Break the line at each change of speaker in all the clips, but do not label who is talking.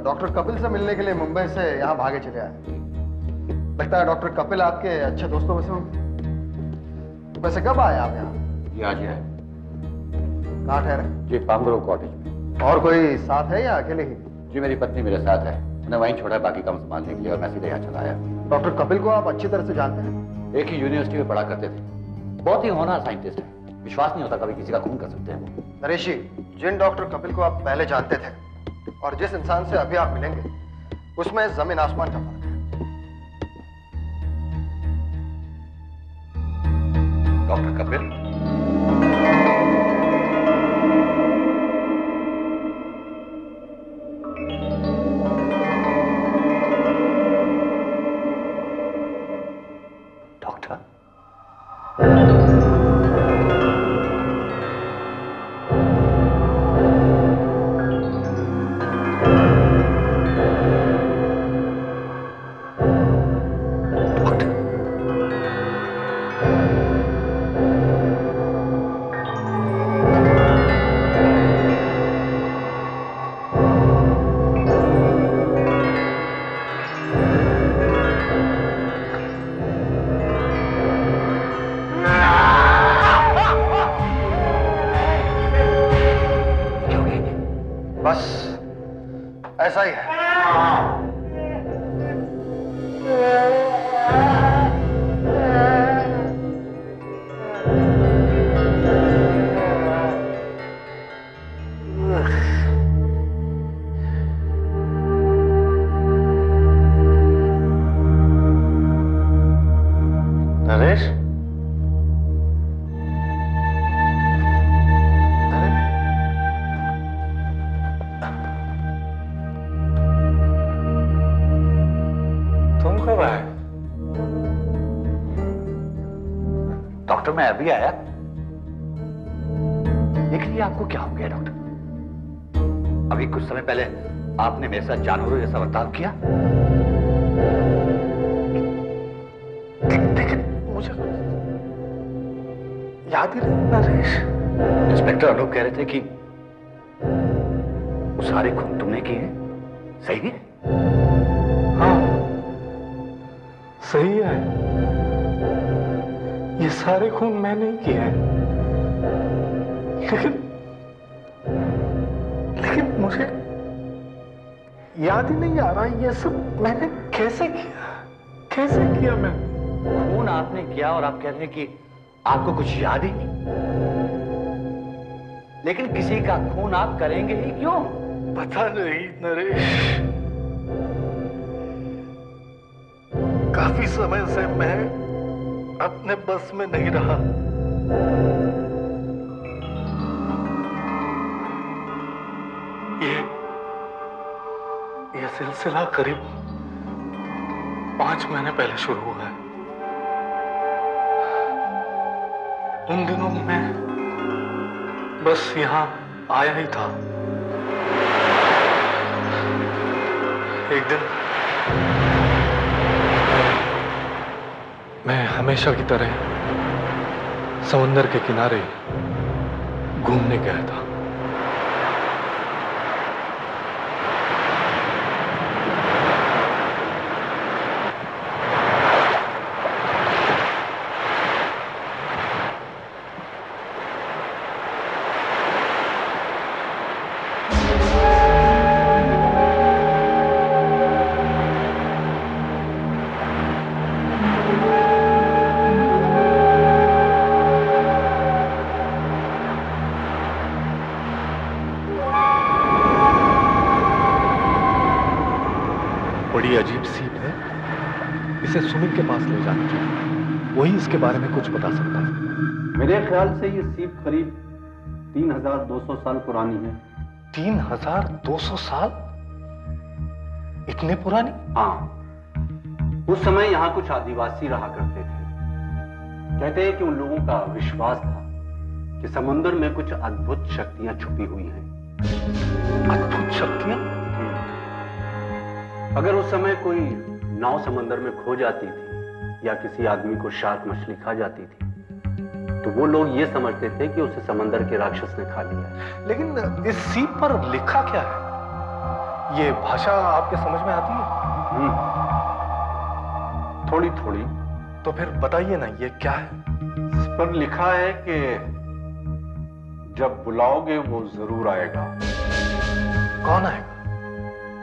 Doctor Kapil से मिलने के लिए मुंबई से यहाँ भागे चले आए। लगता है डॉक्टर कपिल आपके अच्छे दोस्तों में से होंगे। वैसे कब आए आप यहाँ?
ये आज है।
कहाँ ठहरे?
जी पामग्रोव कॉटेज में।
और कोई साथ है या अकेले ही?
जी मेरी पत्नी मेरे साथ है, उन्हें वहीं छोड़ा है बाकी काम संभालने के लिए और मैं सीधे यहाँ चला आया।
डॉक्टर कपिल को आप अच्छी तरह से जानते हैं?
एक ही यूनिवर्सिटी में पढ़ा करते थे, बहुत ही होनहार साइंटिस्ट है। विश्वास नहीं होता कभी किसी का खून कर सकते हैं वो।
नरेश जी, जिन डॉक्टर कपिल को आप पहले जानते थे और जिस इंसान से अभी आप मिलेंगे उसमें जमीन आसमान का फर्क है।
डॉक्टर कपिल
ऐसा ही है। नरेश,
डॉक्टर मैं अभी आया, लेकिन ये आपको क्या हो गया डॉक्टर? अभी कुछ समय पहले आपने मेरे साथ जानवरों जैसा बर्ताव किया,
लेकिन मुझे याद ही नहीं। नरेश,
इंस्पेक्टर अनूप कह रहे थे कि वो सारे खून तुमने किए हैं, सही है?
हाँ सही है, ये सारे खून मैंने ही किए हैं। लेकिन मुझे याद ही नहीं आ रहा ये सब मैंने कैसे किया मैं?
खून आपने किया और आप कह रहे हैं कि आपको कुछ याद ही नहीं। लेकिन किसी का खून आप करेंगे ही क्यों?
पता नहीं नरेश, काफी समय से मैं अपने बस में नहीं रहा। ये सिलसिला करीब 5 महीने पहले शुरू हुआ है। उन दिनों मैं बस यहां आया ही था। एक दिन मैं हमेशा की तरह समुंदर के किनारे घूमने गया था। बड़ी अजीब सीप है, इसे सुमित के पास ले जाना चाहिए, वही इसके बारे में कुछ बता सकता है।
मेरे ख्याल से ये सीप करीब 3200 साल पुरानी है।
3200 साल? इतने पुरानी?
हाँ, उस समय यहाँ कुछ आदिवासी रहा करते थे। कहते हैं कि उन लोगों का विश्वास था कि समुद्र में कुछ अद्भुत शक्तियां छुपी हुई हैं।
अद्भुत शक्तियां?
अगर उस समय कोई नाव समंदर में खो जाती थी या किसी आदमी को शार्क मछली खा जाती थी, तो वो लोग ये समझते थे कि उसे समंदर के राक्षस ने खा लिया है।
लेकिन इस सीप पर लिखा क्या है? ये भाषा आपके समझ में आती है?
थोड़ी थोड़ी।
तो फिर बताइए ना, ये क्या है?
इस पर लिखा है कि जब बुलाओगे वो जरूर आएगा।
कौन आएगा?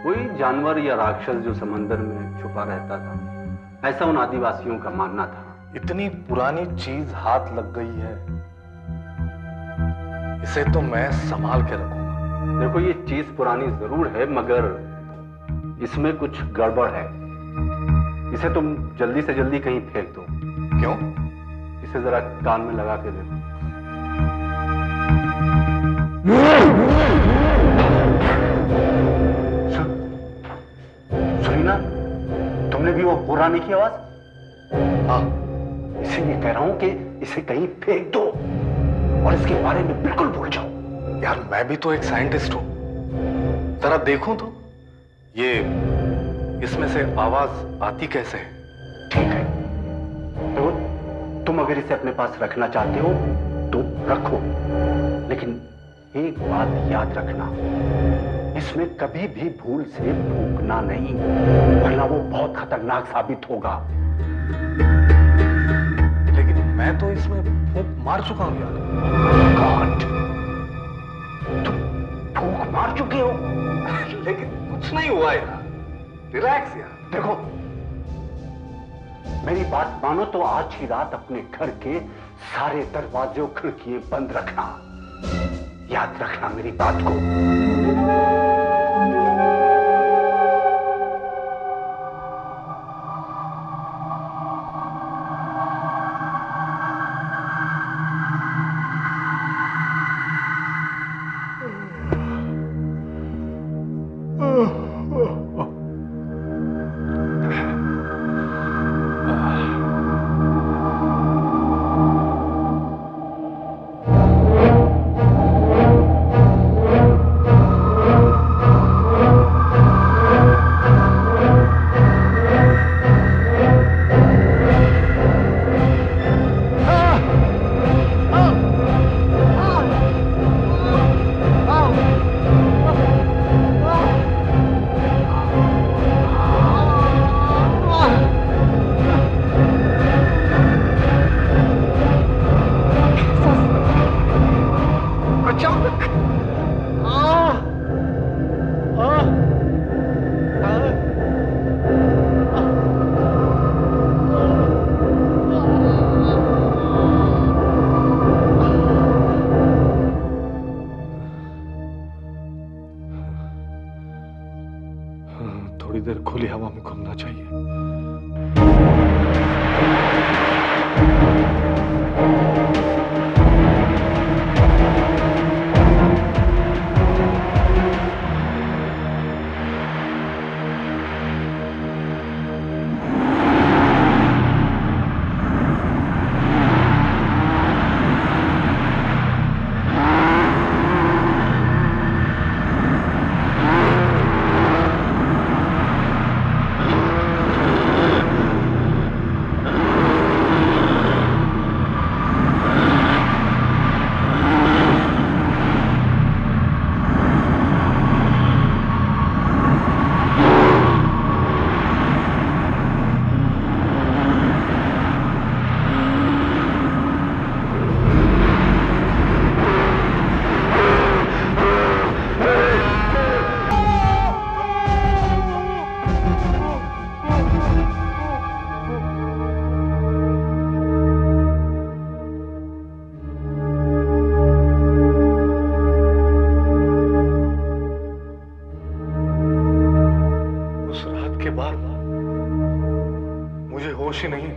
कोई जानवर या राक्षस जो समंदर में छुपा रहता था, ऐसा उन आदिवासियों का मानना था।
इतनी पुरानी चीज हाथ लग गई है, इसे तो मैं संभाल के रखूंगा।
देखो, ये चीज पुरानी जरूर है, मगर इसमें कुछ गड़बड़ है। इसे तुम जल्दी से जल्दी कहीं फेंक दो।
क्यों?
इसे जरा कान में लगा के देखो। सुनी ना, तुमने भी वो पुराने की आवाज?
हाँ।
इसे ये कह रहा हूं कि इसे कहीं फेंक दो और इसके बारे में बिल्कुल भूल जाओ।
यार, मैं भी तो एक साइंटिस्ट हूं, जरा देखूं तो ये इसमें से आवाज आती कैसे है?
ठीक है, तो तुम अगर इसे अपने पास रखना चाहते हो तो रखो, लेकिन एक बात याद रखना, इसमें कभी भी भूल से फूंकना नहीं, वरना वो बहुत खतरनाक साबित होगा।
लेकिन मैं तो इसमें फूंक मार चुका हूं यार।
गॉड, तुम फूंक मार चुके हो?
लेकिन कुछ नहीं हुआ यार, रिलैक्स यार।
देखो, मेरी बात मानो तो आज ही रात अपने घर के सारे दरवाजे और खिड़कियां बंद रखना। याद रखना मेरी बात को।
थोड़ी देर खुली हवा में घूमना चाहिए। होश ही नहीं।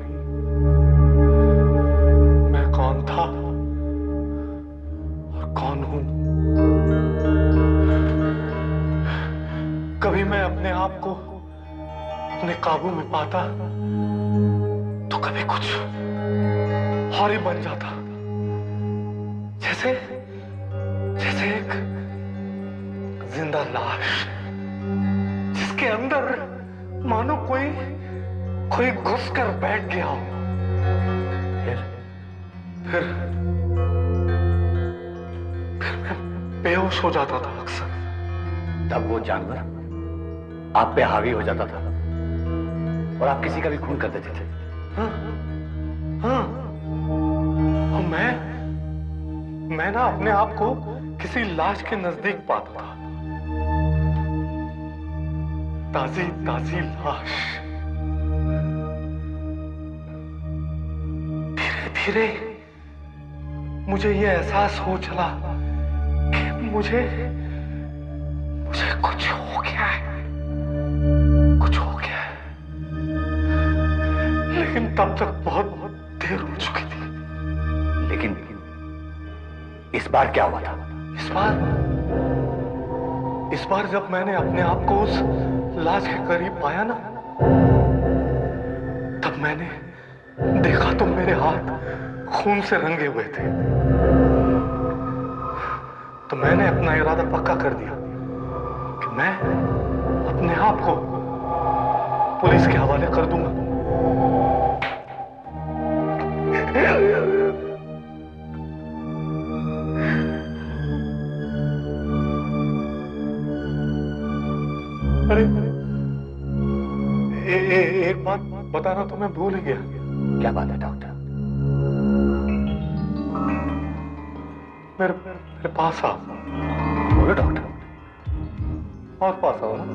मैं कौन था और कौन हूं। कभी मैं अपने आप को अपने काबू में पाता तो कभी कुछ और ही बन जाता, जैसे जैसे एक जिंदा लाश जिसके अंदर मानो कोई घुस कर बैठ गया हो। फिर मैं बेहोश हो जाता था अक्सर।
तब वो जानवर आप पे हावी हो जाता था और आप किसी का भी खून कर देते थे।
हाँ, हाँ। और मैं ना अपने आप को किसी लाश के नजदीक पाता था। ताजी ताजी लाश। धीरे धीरे मुझे ये एहसास हो चला कि मुझे कुछ हो गया है, कुछ हो गया है। लेकिन तब तक बहुत देर हो चुकी थी।
लेकिन इस बार क्या हुआ था?
इस बार जब मैंने अपने आप को उस लाश के करीब पाया ना, तब मैंने देखा तो मेरे हाथ खून से रंगे हुए थे। तो मैंने अपना इरादा पक्का कर दिया कि मैं अपने आप को पुलिस के हवाले कर दूंगा। अरे एक बात बताना तो मैं भूल ही गया।
क्या बात है डॉक्टर?
मेरे पास आओ।
बोलो डॉक्टर।
और पास आओ ना।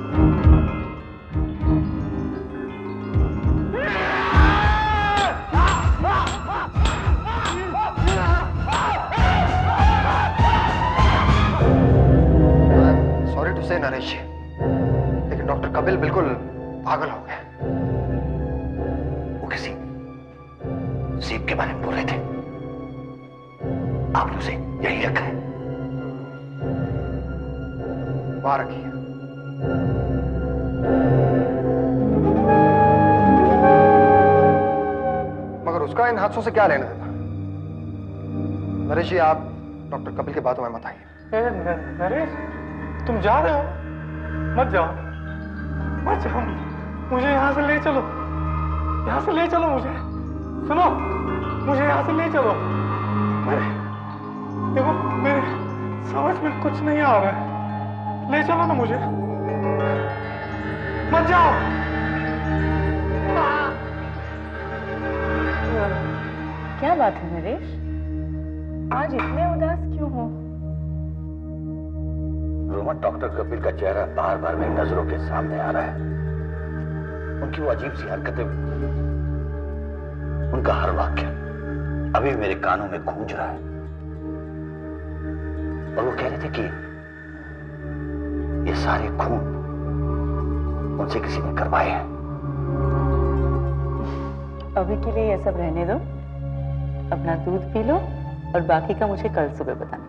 सॉरी टू से नरेश, लेकिन डॉक्टर कपिल बिल्कुल पागल हो गए।
वो किसी सीप के बारे में बोल रहे थे। आपने उसे यहीं रखा है?
वहां रखिए। मगर उसका इन हादसों से क्या लेना देना? नरेश जी, आप डॉक्टर कपिल की बातों में मत आइए।
नरेश, तुम जा रहे हो? मत जाओ, मत जाओ। मुझे यहां से ले चलो, यहां से ले चलो मुझे। सुनो, मुझे यहां से ले चलो। देखो, मेरे समझ में कुछ नहीं आ रहा है। ले चलो ना मुझे, मत जाओ।
क्या बात है नरेश, आज इतने उदास क्यों हो?
रोमा, डॉक्टर कपिल का चेहरा बार बार मेरी नजरों के सामने आ रहा है। उनकी वो अजीब सी हरकतें, उनका हर वाक्य अभी मेरे कानों में गूंज रहा है। और वो कह रहे थे कि ये सारे खून उनसे किसी ने करवाए हैं।
अभी के लिए ये सब रहने दो, अपना दूध पी लो और बाकी का मुझे कल सुबह बताना।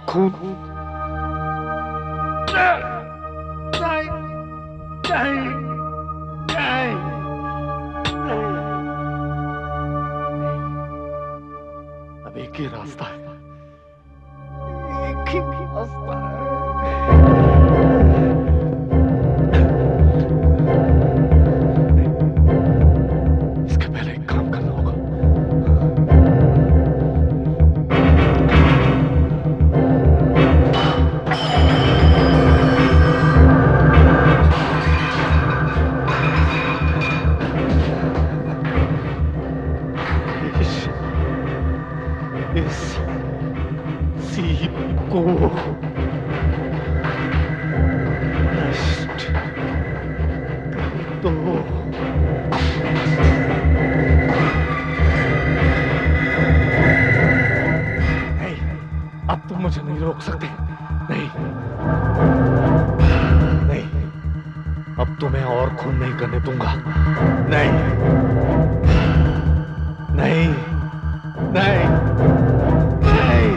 खून अब एक ही रास्ता है, एक ही रास्ता है। इसके पहले एक काम करना होगा। इस सीप को नष्ट कर दो। नहीं, अब तुम मुझे नहीं रोक सकते। नहीं नहीं, अब तुम्हें और खून नहीं करने दूंगा। नहीं नहीं नहीं नहीं।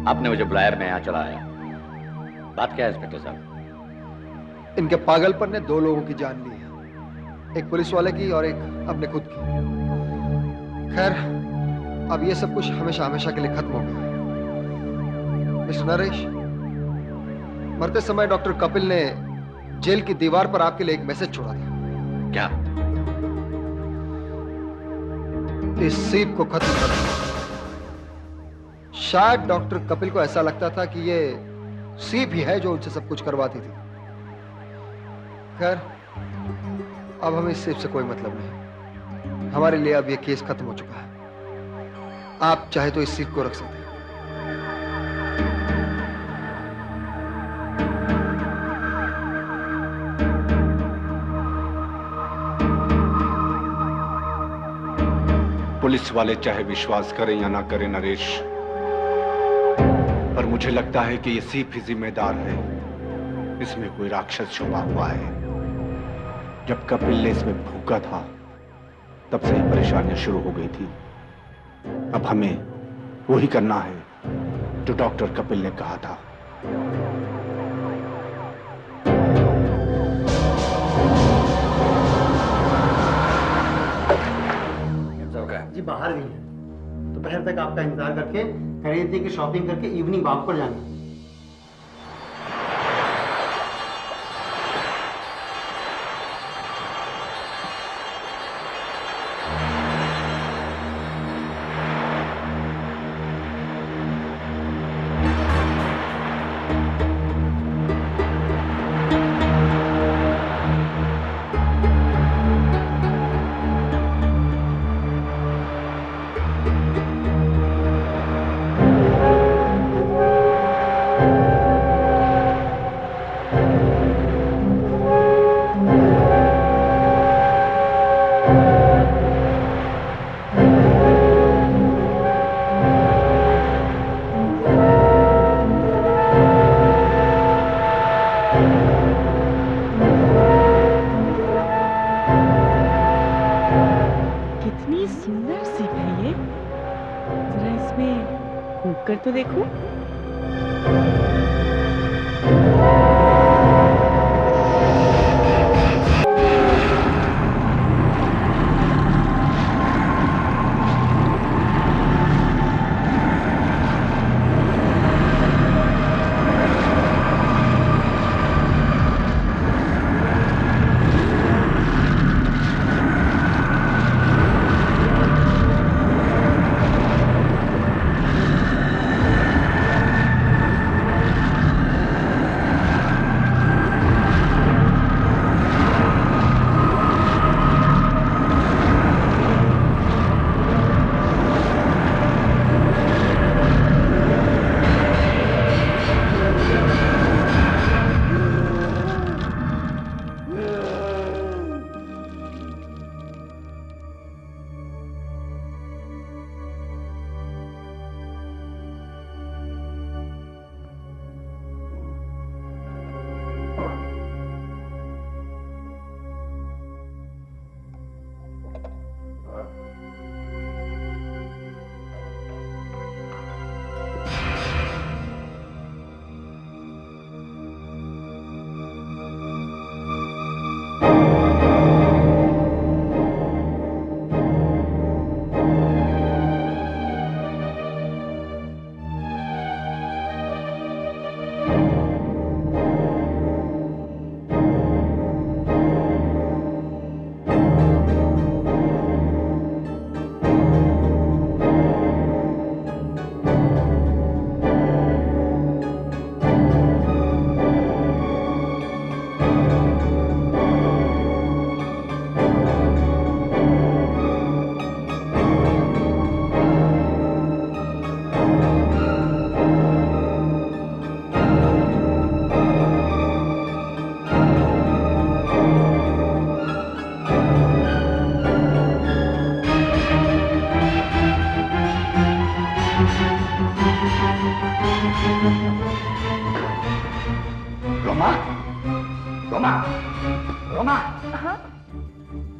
आपने मुझे बुलाया, मैं यहाँ चला आया। बात क्या है इंस्पेक्टर साहब?
इनके पागलपन ने 2 लोगों की जान ली है, एक पुलिस वाले की और एक अपने खुद की। खैर, अब ये सब कुछ हमेशा हमेशा के लिए खत्म हो गया। मिस्टर नरेश, मरते समय डॉक्टर कपिल ने जेल की दीवार पर आपके लिए एक मैसेज छोड़ा था।
क्या?
इस सीप को खत्म कर दो। शायद डॉक्टर कपिल को ऐसा लगता था कि ये सीप ही है जो उनसे सब कुछ करवाती थी। खैर, अब हमें इस सीप से कोई मतलब नहीं। हमारे लिए अब ये केस खत्म हो चुका है। आप चाहे तो इस सीप को रख सकते हैं।
पुलिस वाले चाहे विश्वास करें या ना करें नरेश, पर मुझे लगता है कि ये सीप ही जिम्मेदार है। इसमें कोई राक्षस छुपा हुआ है। जब कपिल ने इसमें फूंका था तब से ही परेशानियां शुरू हो गई थी। अब हमें वही करना है जो डॉक्टर कपिल ने कहा था।
जी बाहर गई है, दोपहर तक आपका इंतजार करके खरीदने की शॉपिंग करके इवनिंग वॉक पर जाना।
कर तो देखो।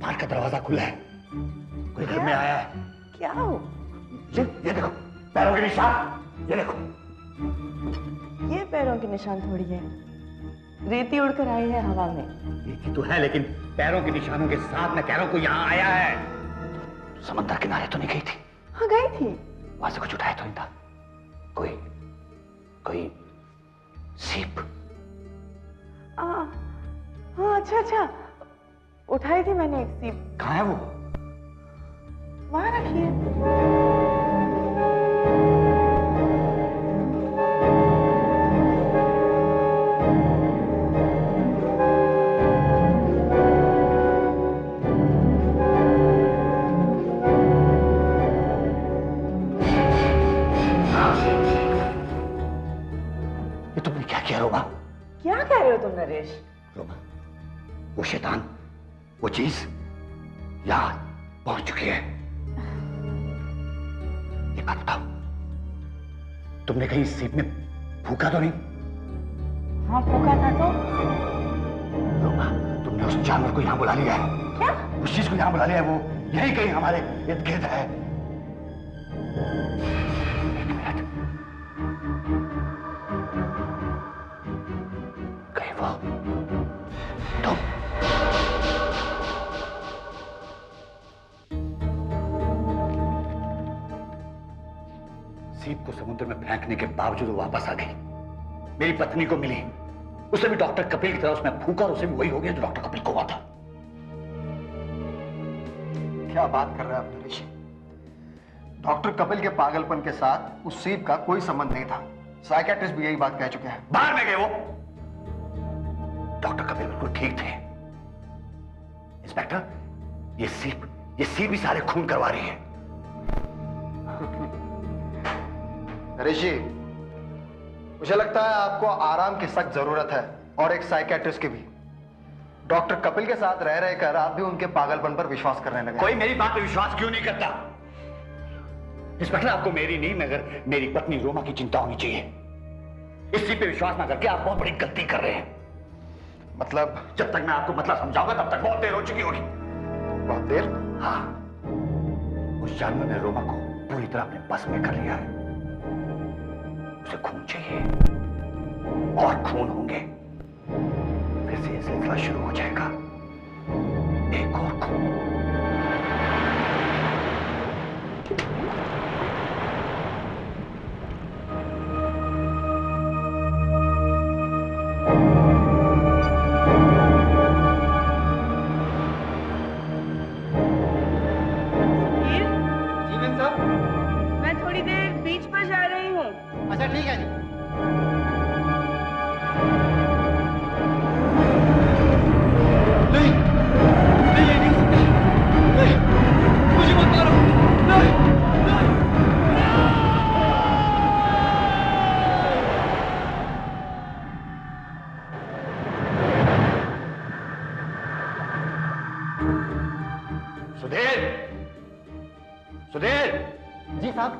बाहर का दरवाजा खुला है, कोई घर में आया है।
क्या हो?
ये देखो पैरों के निशान, ये देखो।
ये पैरों के निशान थोड़ी है, रेती उड़कर आई है हवा में।
रेती तो है, लेकिन पैरों के निशानों के साथ मैं कह रहा हूं कोई यहाँ आया है। समंदर किनारे तो नहीं गई थी?
हाँ गई थी।
वहां से कुछ उठाया तो नहीं था? कोई सीप?
हाँ अच्छा, उठाई थी मैंने एक सीप।
कहाँ है वो?
वहां रखी है।
ये तुमने क्या किया रोमा?
क्या कह रहे हो तुम नरेश?
रोमा, वो शैतान, वो चीज यहाँ पहुंच चुकी है। ये बात बताओ, तुमने कहीं सीप में फूका तो नहीं?
हाँ फूका था तो।
रोमा, तुमने उस जानवर को यहाँ बुला लिया है।
क्या?
उस चीज को यहाँ बुला लिया है, वो यही कहीं हमारे इर्द गिर्द है। एक मिनट, कहीं वो तुम? सीप को समुद्र में फेंकने के बावजूद वो वापस आ गई, मेरी पत्नी को मिली। उसे भी डॉक्टर कपिल की तरह उसमें फूका और उसे भी वही हो गया जो डॉक्टर कपिल को हुआ था।
क्या बात कर रहे हैं आप नरेश? डॉक्टर कपिल के पागलपन के साथ उस सीप का कोई संबंध नहीं था। साइकियाट्रिस्ट भी यही बात कह चुके हैं।
बाहर में गए वो। डॉक्टर कपिल बिल्कुल ठीक थे। इंस्पेक्टर, ये सीप भी सारे खून करवा रही है।
नरेश जी, मुझे लगता है आपको आराम की सख्त जरूरत है, और एक साइकियाट्रिस्ट की भी। डॉक्टर कपिल के साथ रह रहकर आप भी उनके पागलपन पर विश्वास करने लगे।
कोई मेरी बात पे विश्वास क्यों नहीं करता? इंस्पेक्टर, आपको मेरी नहीं मगर मेरी पत्नी रोमा की चिंता होनी चाहिए। इस सीप पे विश्वास ना करके आप बहुत बड़ी गलती कर रहे हैं।
मतलब?
जब तक मैं आपको मतलब समझाऊंगा तब तक बहुत देर हो चुकी होगी।
बहुत देर?
हाँ, उस जानवर ने रोमा को पूरी तरह अपने बस में कर लिया है। उसे खून चाहिए और खून होंगे, फिर से ये सिलसिला शुरू हो जाएगा। एक और खून।
मैं थोड़ी देर बीच पर जा रही हूँ।
अच्छा ठीक है जी।
नहीं, नहीं हो सकता। नहीं, मुझे मत मारो। नहीं,
सुधीर!
जी साहब।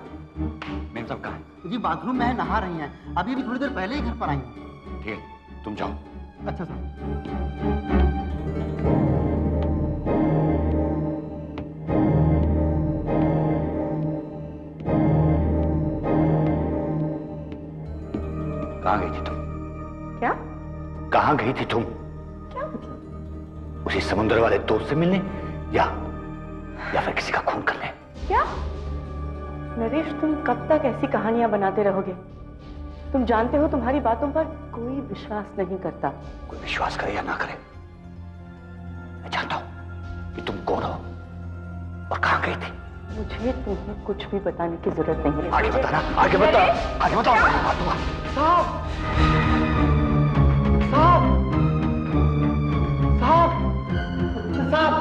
मेम साहब कहाँ हैं?
जी बाथरूम में है, नहा रही हैं। अभी भी थोड़ी देर पहले ही घर पर आई हैं।
ठीक है, तुम जाओ।
अच्छा साहब।
कहाँ गई थी तुम?
क्या?
कहाँ गई थी तुम?
क्या मतलब?
उसी समुद्र वाले दोस्त से मिलने या फिर किसी का खून करने?
क्या? नरेश, तुम कब तक ऐसी कहानियां बनाते रहोगे? तुम जानते हो तुम्हारी बातों पर कोई विश्वास नहीं करता।
कोई विश्वास करे या ना करे, मैं जानता हूं कि तुम कौन हो और कहां गई थी।
मुझे तुम्हें कुछ भी बताने की जरूरत नहीं है।
आगे बताना, आगे बताओ, आगे बताओ, मैं मार दूंगा।
साहब, साहब, साहब, साहब,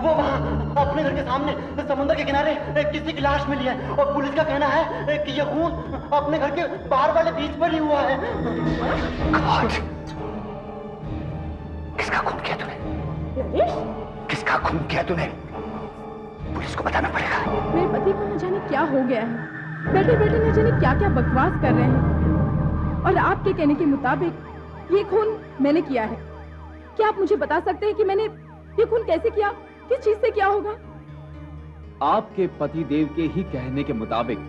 वो वहाँ अपने घर के सामने समुद्र के किनारे किसी की लाश मिली है और पुलिस का कहना है कि ये खून अपने घर के बाहर वाले बीच पर ही हुआ है।
God! किसका खून किया तूने? किसका खून किया तूने? पुलिस को बताना पड़ेगा।
मेरे पति को न जाने क्या हो गया है, बैठे बैठे न जाने क्या क्या बकवास कर रहे हैं, और आपके कहने के मुताबिक ये खून मैंने किया है। क्या आप मुझे बता सकते हैं कि मैंने ये खून कैसे किया किस चीज से क्या होगा?
आपके पति देव के ही कहने के मुताबिक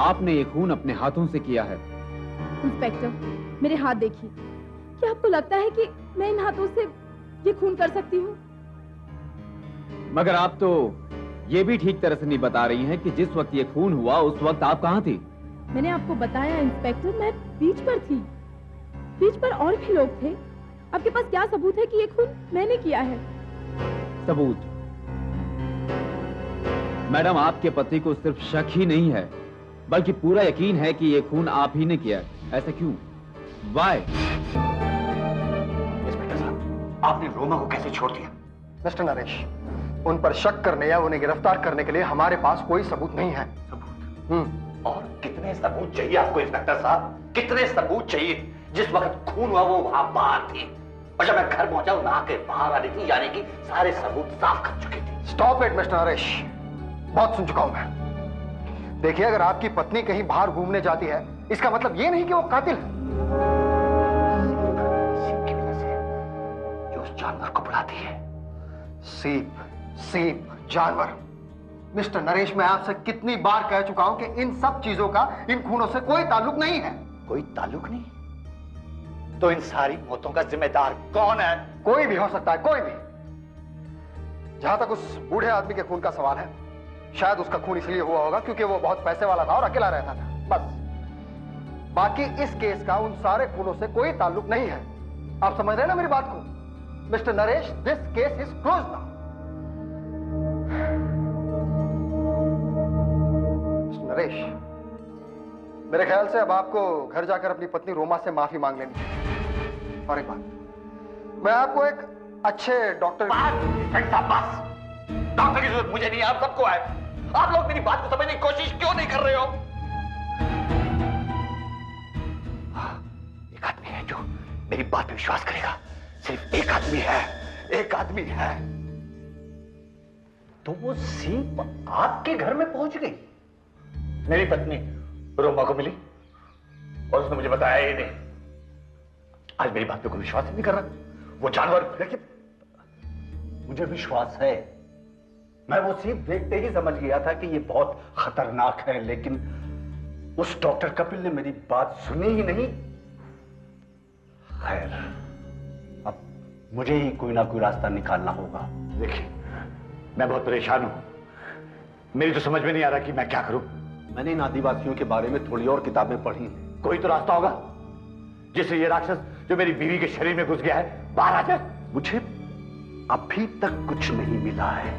आपने ये खून अपने हाथों से किया है।
इंस्पेक्टर, मेरे हाथ देखिए। क्या आपको लगता है कि मैं इन हाथों से ये खून कर सकती हूँ?
मगर आप तो ये भी ठीक तरह से नहीं बता रही हैं कि जिस वक्त ये खून हुआ उस वक्त आप कहाँ थी?
मैंने आपको बताया इंस्पेक्टर, मैं बीच पर थी। बीच पर और भी लोग थे। आपके पास क्या सबूत है कि ये खून मैंने किया है?
सबूत? मैडम, आपके पति को सिर्फ शक ही नहीं है बल्कि पूरा यकीन है कि ये खून आप ही ने किया है। ऐसा क्यों? वाई?
इंस्पेक्टर साहब, आपने रोमा को कैसे छोड़ दिया?
मिस्टर नरेश, उन पर शक करने या उन्हें गिरफ्तार करने के लिए हमारे पास कोई सबूत नहीं है।
सबूत? और कितने सबूत चाहिए आपको इंस्पेक्टर साहब? कितने सबूत चाहिए? जिस वक्त खून हुआ वो वहां बाहर थी और जब मैं घर पहुंचा नहा के बाहर आ रही थी, यानी कि सारे सबूत साफ कर चुके थे।
स्टॉप इट मिस्टर नरेश, बहुत सुन चुका हूं मैं। देखिए, अगर आपकी पत्नी कहीं बाहर घूमने जाती है इसका मतलब ये नहीं कि वो कातिल है।
सीप की वजह से जो उस जानवर को बुलाती है।
सीप, सीप, जानवर। मिस्टर नरेश, मैं आपसे कितनी बार कह चुका हूं कि इन सब चीजों का इन खूनों से कोई ताल्लुक नहीं है।
कोई ताल्लुक नहीं? तो इन सारी मौतों का जिम्मेदार कौन है?
कोई भी हो सकता है, कोई भी। जहां तक उस बूढ़े आदमी के खून का सवाल है, शायद उसका खून इसलिए हुआ होगा क्योंकि वो बहुत पैसे वाला था और अकेला रहता था, बस। बाकी इस केस का उन सारे खूनों से कोई ताल्लुक नहीं है। आप समझ रहे हैं ना मेरी बात को? Mister Naresh, this case is close now. Mister Naresh, मेरे ख्याल से अब आपको घर जाकर अपनी पत्नी रोमा से माफी मांग लेनी चाहिए। और एक बात, मैं आपको एक अच्छे डॉक्टर
डॉक्टर की जरूरत मुझे नहीं है, आप सबको है। आप लोग मेरी बात को समझने की कोशिश क्यों नहीं कर रहे हो? एक आदमी है जो मेरी बात पे विश्वास करेगा। सिर्फ एक आदमी है, एक आदमी है। तो वो सीप आपके घर में पहुंच गई, मेरी पत्नी रोमा को मिली और उसने मुझे बताया ही नहीं। आज मेरी बात पे कोई विश्वास नहीं कर रहा। वो जानवर, देखिए, मुझे विश्वास है। मैं वो सीप देखते ही समझ गया था कि ये बहुत खतरनाक है, लेकिन उस डॉक्टर कपिल ने मेरी बात सुनी ही नहीं। खैर, अब मुझे ही कोई ना कोई रास्ता निकालना होगा। देखिए, मैं बहुत परेशान हूं। मेरी तो समझ में नहीं आ रहा कि मैं क्या करूं।
मैंने इन आदिवासियों के बारे में थोड़ी और किताबें पढ़ी हैं।
कोई तो रास्ता होगा जिससे ये राक्षस जो मेरी बीवी के शरीर में घुस गया है बाहर आ जाए।
मुझे अभी तक कुछ नहीं मिला है।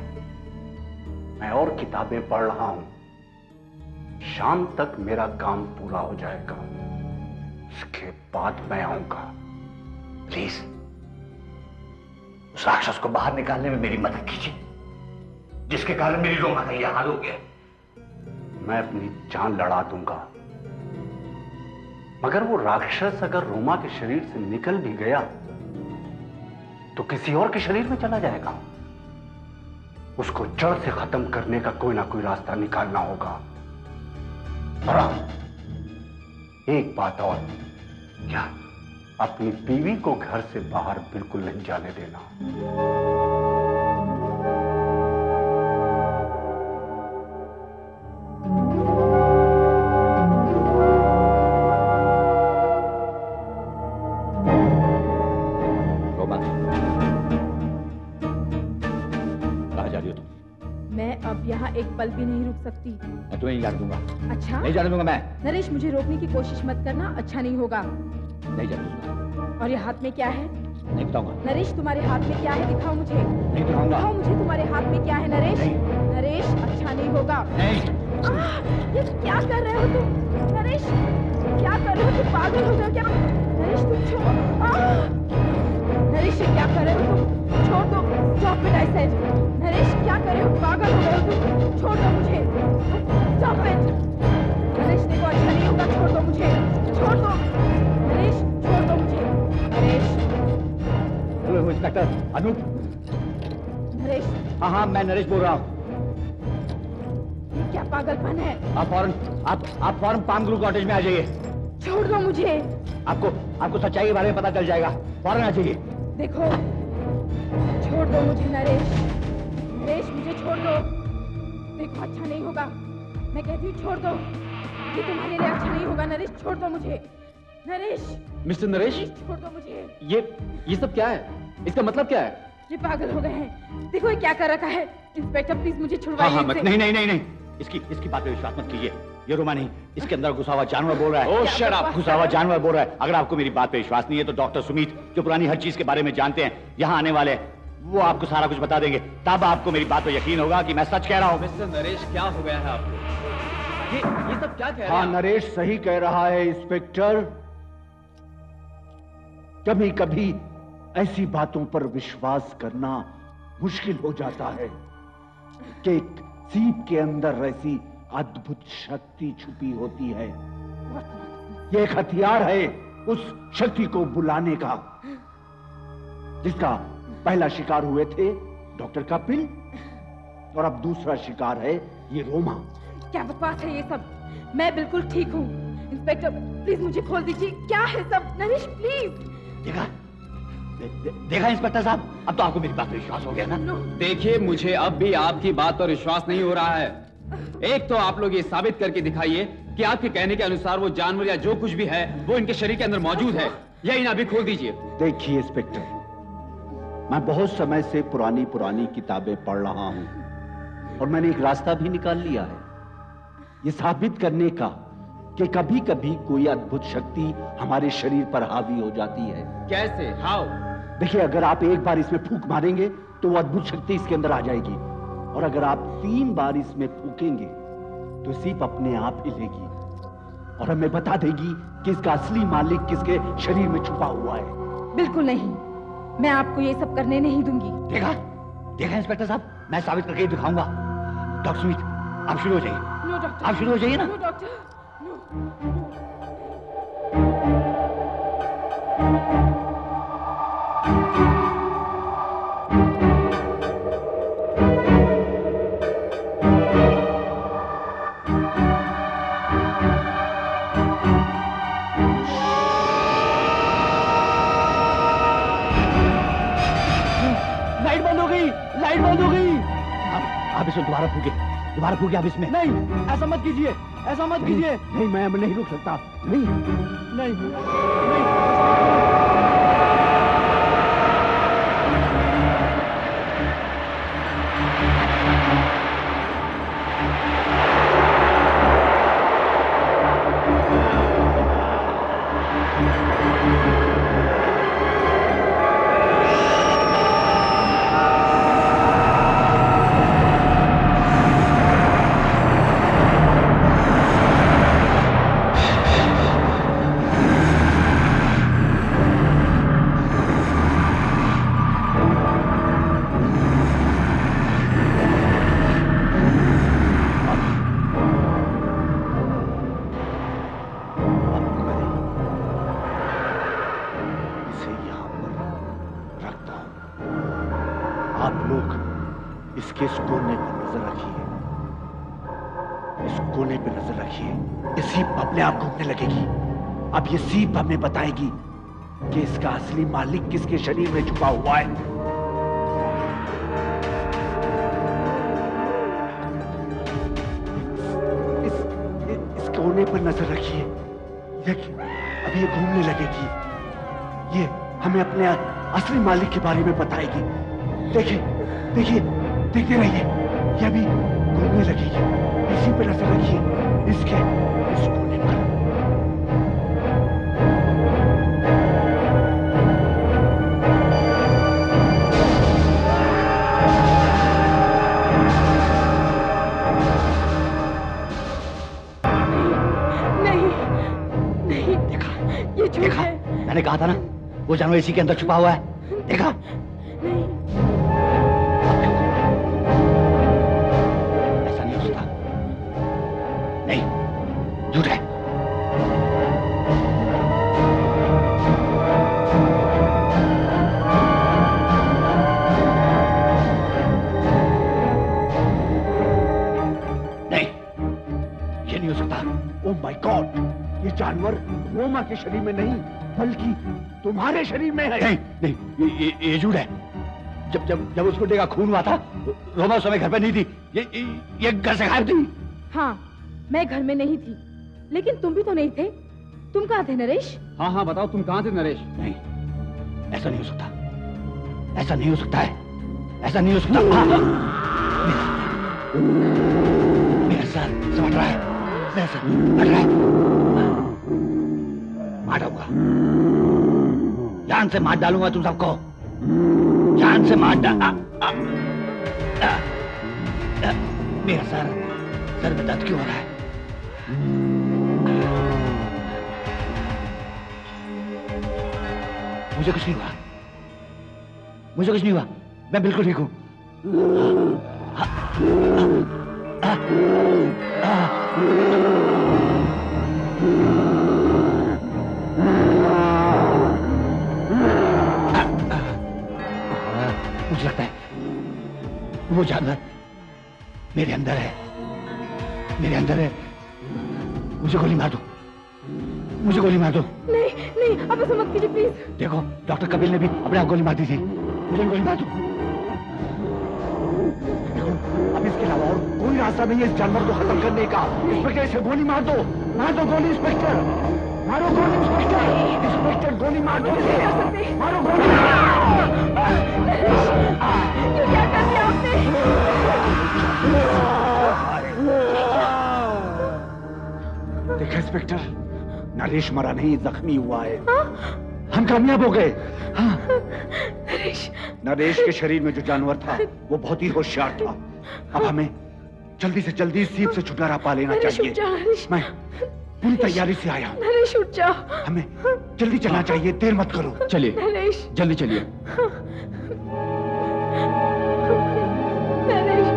मैं और किताबें पढ़ रहा हूं। शाम तक मेरा काम पूरा हो जाएगा, उसके बाद मैं आऊंगा।
प्लीज उस राक्षस को बाहर निकालने में मेरी मदद कीजिए, जिसके कारण मेरी रोमा का यह हाल हो गया।
मैं अपनी जान लड़ा दूंगा, मगर वो राक्षस अगर रोमा के शरीर से निकल भी गया तो किसी और के शरीर में चला जाएगा। उसको जड़ से खत्म करने का कोई ना कोई रास्ता निकालना होगा। और एक बात और,
क्या?
अपनी बीवी को घर से बाहर बिल्कुल नहीं जाने देना।
यहाँ एक पल भी नहीं रुक सकती।
मैं तुम्हें नहीं जाने दूंगा।
अच्छा?
नहीं जाने दूंगा मैं।
नरेश, मुझे रोकने की कोशिश मत करना, अच्छा नहीं होगा।
नहीं जाने दूंगा।
और ये हाथ में क्या है?
नहीं बताऊंगा।
नरेश, तुम्हारे हाथ में क्या है? दिखाओ मुझे।
नहीं दिखाऊंगा।
दिखाओ मुझे तुम्हारे हाथ में क्या है नरेश।
नहीं।
नरेश, अच्छा नहीं होगा।
नहीं।
ये क्या कर रहे हो तुम? नरेश, क्या कर रहे हो तुम? पागल हो गए क्या? नरेश, तुम छोड़ो। नरेश, ये क्या कर रहे हो तुम? छोड़ दो। Stop it, I said. Naresh, क्या कर रहे हो? पागल हो गए हो तुम? छोड़ दो मुझे। Stop it. नरेश, देखो अच्छा नहीं होगा, छोड़ दो मुझे। छोड़ दो। नरेश, छोड़ दो मुझे। नरेश।
Hello inspector Anup.
नरेश।
हाँ हाँ, मैं नरेश बोल रहा हूँ।
ये क्या पागलपन है?
आप फौरन पाम ग्रू कॉटेज में आ जाइए।
छोड़ दो मुझे।
आपको सच्चाई के बारे में पता चल जाएगा। फौरन आ जाइए।
देखो, छोड़ दो मुझे नरेश। देखो अच्छा नहीं होगा। मैं कहती हूँ छोड़ दो, ये तुम्हारे लिए अच्छा नहीं होगा। नरेश छोड़ दो मुझे, नरेश।
मिस्टर नरेश,
छोड़ दो मुझे।
ये सब क्या है? इसका मतलब क्या है?
ये पागल हो गए हैं। देखो ये क्या कर रखा है। इंस्पेक्टर प्लीज मुझे छुड़वाइए।
नहीं, इसकी बात पे विश्वास मत कीजिए। ये रोमा नहीं, इसके अंदर घुसा हुआ जानवर बोल रहा है।
ओह शट अप।
घुसा हुआ जानवर बोल रहा है। अगर आपको मेरी बात पे विश्वास नहीं है तो डॉक्टर सुमित, जो पुरानी हर चीज के बारे में जानते हैं, यहाँ आने वाले हैं। वो आपको सारा कुछ बता देंगे। तब आपको मेरी बात पे यकीन होगा कि मैं सच कह रहा हूँ।
मिस्टर नरेश, क्या हो गया है आपको? ये सब क्या कह रहे हैं?
हाँ, नरेश सही कह रहा है इंस्पेक्टर। कभी कभी ऐसी बातों पर विश्वास करना मुश्किल हो जाता है कि एक सीप के अंदर ऐसी अद्भुत शक्ति छुपी होती है। ये एक हथियार है उस शक्ति को बुलाने का, जिसका पहला शिकार हुए थे डॉक्टर कपिल, और अब दूसरा शिकार है ये रोमा।
क्या बकवास है ये सब। मैं बिल्कुल ठीक हूँ। इंस्पेक्टर प्लीज मुझे खोल दीजिए। क्या है सब? नरेश प्लीज।
देखा इंस्पेक्टर साहब, अब तो आपको मेरी बात पर विश्वास हो गया ना?
देखिए, मुझे अब भी आपकी बात पर विश्वास नहीं हो रहा है। एक तो आप लोग ये साबित करके दिखाइए कि आपके कहने के अनुसार वो जानवर या जो कुछ भी है वो इनके शरीर के अंदर मौजूद है। यही ना अभी खोल दीजिए।
देखिए इंस्पेक्टर, मैं बहुत समय से पुरानी किताबें पढ़ रहा हूं और मैंने एक रास्ता भी निकाल लिया है, ये साबित करने का कि कभी कभी कोई अद्भुत शक्ति हमारे शरीर पर हावी हो जाती है।
कैसे? हाउ?
देखिए, अगर आप एक बार इसमें फूंक मारेंगे तो वो अद्भुत शक्ति इसके अंदर आ जाएगी, और अगर आप 3 बार इसमें फूकेंगे तो सीप अपने आप हिलेगी और हमें बता देगी कि इसका असली मालिक किसके शरीर में छुपा हुआ है।
बिल्कुल नहीं, मैं आपको ये सब करने नहीं दूंगी।
देखा इंस्पेक्टर साहब, मैं साबित करके दिखाऊंगा। डॉक्टर स्मिथ, आप शुरू हो जाइए।
No doctor.
आप शुरू हो जाइए ना।
No doctor, no.
लाइट बंद हो गई। आप इसमें दोबारा फूके आप इसमें।
नहीं, ऐसा मत कीजिए, ऐसा मत कीजिए।
नहीं, मैं अब नहीं रुक सकता। नहीं। अब ये सीप हमें बताएगी कि इसका असली मालिक किसके शरीर में छुपा हुआ है। इस कोने पर नजर रखिए। देखिए, अब ये घूमने लगेगी। ये हमें अपने असली मालिक के बारे में बताएगी। देखिए, देखते रहिए, ये अभी घूमने लगेगी। इसी पर नजर रखिए, इस कोने पर। देखा, मैंने कहा था ना, वो जानवर इसी के अंदर छुपा हुआ है। देखा?
नहीं।
ऐसा नहीं हो सकता। नहीं, झूठ है। नहीं, ये नहीं हो सकता। ओह माय गॉड, ये जानवर रोमा के शरीर में नहीं बल्कि तुम्हारे शरीर में है। नहीं, ये झूठ है। जब उस गुंडे का खून हुआ था, रोमा उस समय घर पे नहीं थी। ये घर से गायब थी।
हाँ, मैं घर में नहीं थी, लेकिन तुम भी तो नहीं थे। तुम कहाँ थे नरेश?
हाँ हाँ बताओ, तुम कहाँ थे नरेश?
नहीं, ऐसा नहीं हो सकता, ऐसा नहीं हो सकता है, ऐसा नहीं हो सकता। मेरा सर समझ रहा है, मेरा सर हट रहा है। मार डालूंगा, जान से मार डालूंगा तुम सबको, जान से मार मेरा सर में दर्द क्यों हो रहा है? मुझे कुछ नहीं हुआ, मुझे कुछ नहीं हुआ, मैं बिल्कुल ठीक हूं। मुझे लगता है वो जानवर मेरे अंदर है, मेरे अंदर है। मुझे गोली मार दो, मुझे गोली मार दो।
नहीं नहीं, अब ऐसा मत कीजिए प्लीज।
देखो, डॉक्टर कपिल ने भी अपने आप गोली मार दी थी, मुझे गोली मार दो। देखो, अब इसके अलावा और कोई रास्ता नहीं है इस जानवर को खत्म करने का। इंस्पेक्टर, इसे गोली मार दो गोली। इंस्पेक्टर, मारो गोली। इंस्पेक्टर गोली मार दो, मारो गोली।
ये क्या कर दिया आपने?
देखा इंस्पेक्टर, नरेश मरा नहीं, जख्मी हुआ है। हम कामयाब हो गए। हाँ। नरेश के शरीर में जो जानवर था वो बहुत ही होशियार था। अब हमें जल्दी से जल्दी इस सीप से छुटकारा पा लेना चाहिए। मैं पूरी तैयारी से आया हूँ।
नरेश उठ जाओ।
हमें जल्दी चलना चाहिए, देर मत करो।
चलिए
नरेश,
जल्दी चलिए।
नरेश,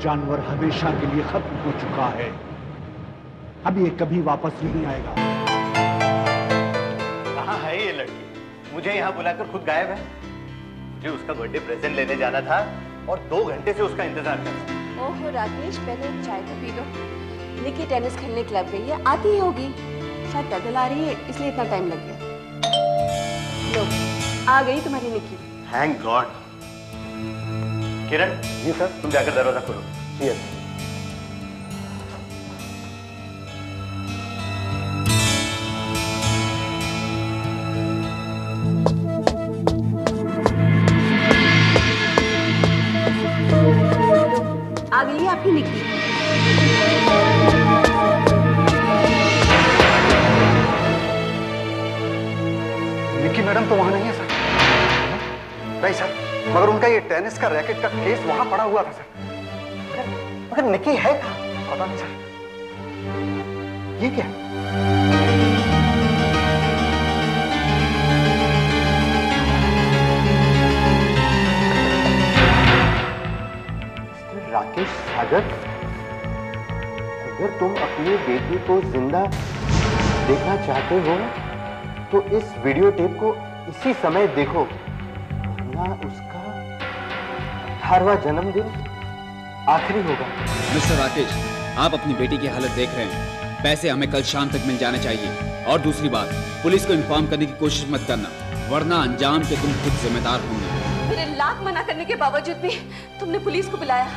जानवर हमेशा के लिए खत्म हो चुका है, अब ये कभी वापस नहीं आएगा।
कहाँ है ये लड़की? मुझे यहाँ बुलाकर खुद गायब है। मुझे उसका बर्थडे प्रेजेंट लेने जाना था और 2 घंटे से उसका इंतजार कर रहा हूं।
ओहो राकेश, पहले चाय तो पी लो। निकी टेनिस खेलने क्लब गई है, आती ही होगी। शायद पैदल आ रही है, इसलिए इतना टाइम लग गया। लो, आ गई तुम्हारी Nikki.
Thank God. Kiran, ji sir, तुम जाकर दरवाजा खोलो। जी सर।
आ गई है आपकी निकी।
निकी मैडम तो वहां नहीं है सर। नहीं सर, मगर उनका ये टेनिस का रैकेट का केस वहां पड़ा हुआ था सर। मगर निकी है कहाँ? पता नहीं सर। ये क्या? राकेश सागर, अगर तुम अपनी बेटी को जिंदा देखना चाहते हो तो इस वीडियो टेप को इसी समय देखो, वरना उसका 18वां जन्मदिन आखिरी होगा।
मिस्टर राकेश, आप अपनी बेटी की हालत देख रहे हैं। पैसे हमें कल शाम तक मिल जाने चाहिए। और दूसरी बात, पुलिस को इन्फॉर्म करने की कोशिश मत करना, वरना अंजाम के तुम खुद जिम्मेदार होंगे।
मेरे लाख मना करने के बावजूद भी तुमने पुलिस को बुलाया।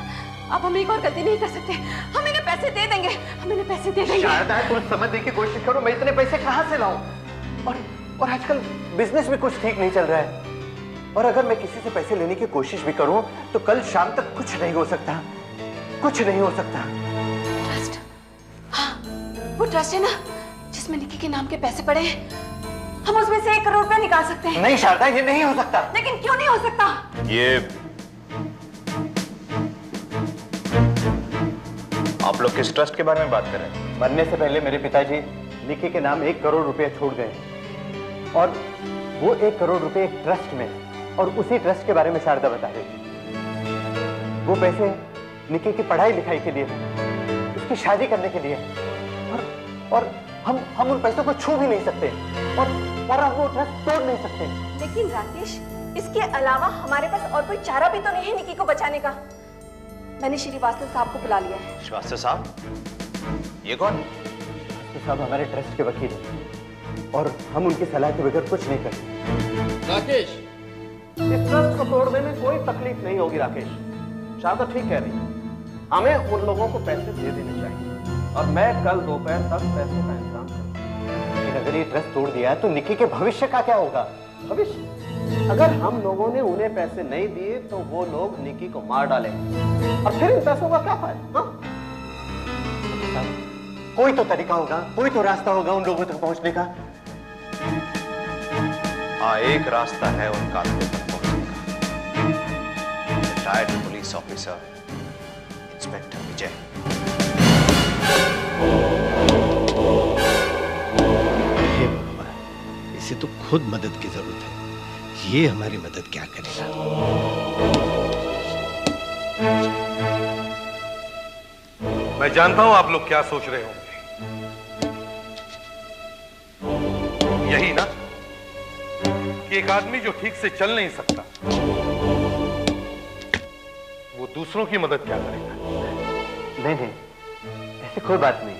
अब हम एक और गलती नहीं कर सकते। हम इन्हें पैसे दे देंगे, हम इन्हें पैसे दे देंगे।
शारदा, तुम समझने की कोशिश करो, मैं इतने पैसे कहाँ से लाऊं? और आजकल बिजनेस में कुछ ठीक नहीं चल रहा है। और अगर मैं किसी से पैसे लेने की कोशिश भी करूं तो कल शाम तक कुछ नहीं हो सकता, कुछ नहीं हो सकता।
ट्रस्ट, हाँ, वो ट्रस्ट है ना जिसमें निकी के नाम के पैसे पड़े हैं। हम उसमें से 1 करोड़ रुपया निकाल सकते हैं।
नहीं शारदा, ये नहीं हो सकता।
लेकिन क्यों नहीं हो सकता?
ये आप लोग किस ट्रस्ट के बारे में बात कर रहे हैं? मरने से पहले मेरे पिताजी निकी के नाम 1 करोड़ रुपया छोड़ गए और वो 1 करोड़ रुपए एक ट्रस्ट में है और उसी ट्रस्ट के बारे में शारदा बता रही थी। वो पैसे निकी की पढ़ाई लिखाई के लिए, उसकी शादी करने के लिए, और हम उन पैसों को छू भी नहीं सकते और हम वो ट्रस्ट तोड़ नहीं सकते।
लेकिन राकेश, इसके अलावा हमारे पास और कोई चारा भी तो नहीं है निकी को बचाने का। मैंने श्रीवास्तव साहब को बुला लिया है।
श्रीवास्तव साहब? ये कौन?
तो साहब हमारे ट्रस्ट के वकील हैं और हम उनकी सलाह के बगैर कुछ नहीं करते।
राकेश,
इस ट्रस्ट को तोड़ने में कोई तकलीफ नहीं होगी राकेश। शारदा ठीक कह रही है, हमें उन लोगों को पैसे दे देने चाहिए और मैं कल दोपहर तक पैसों का इंतजाम करूंगा।
लेकिन अगर ये ट्रस्ट तोड़ दिया तो निकी के भविष्य का क्या होगा?
भविष्य? अगर हम लोगों ने उन्हें पैसे नहीं दिए तो वो लोग निकी को मार डालेंगे और फिर इन पैसों का क्या फायदा?
कोई तो तरीका होगा, कोई तो रास्ता होगा उन लोगों तक पहुंचने का।
हाँ, एक रास्ता है उन कातलों तक पहुंचने का। रिटायर्ड पुलिस ऑफिसर इंस्पेक्टर विजय।
इसे तो खुद मदद की जरूरत है, ये हमारी मदद क्या करेगा?
मैं जानता हूं आप लोग क्या सोच रहे होंगे। यही ना कि एक आदमी जो ठीक से चल नहीं सकता वो दूसरों की मदद क्या करेगा?
नहीं, ऐसी कोई बात नहीं।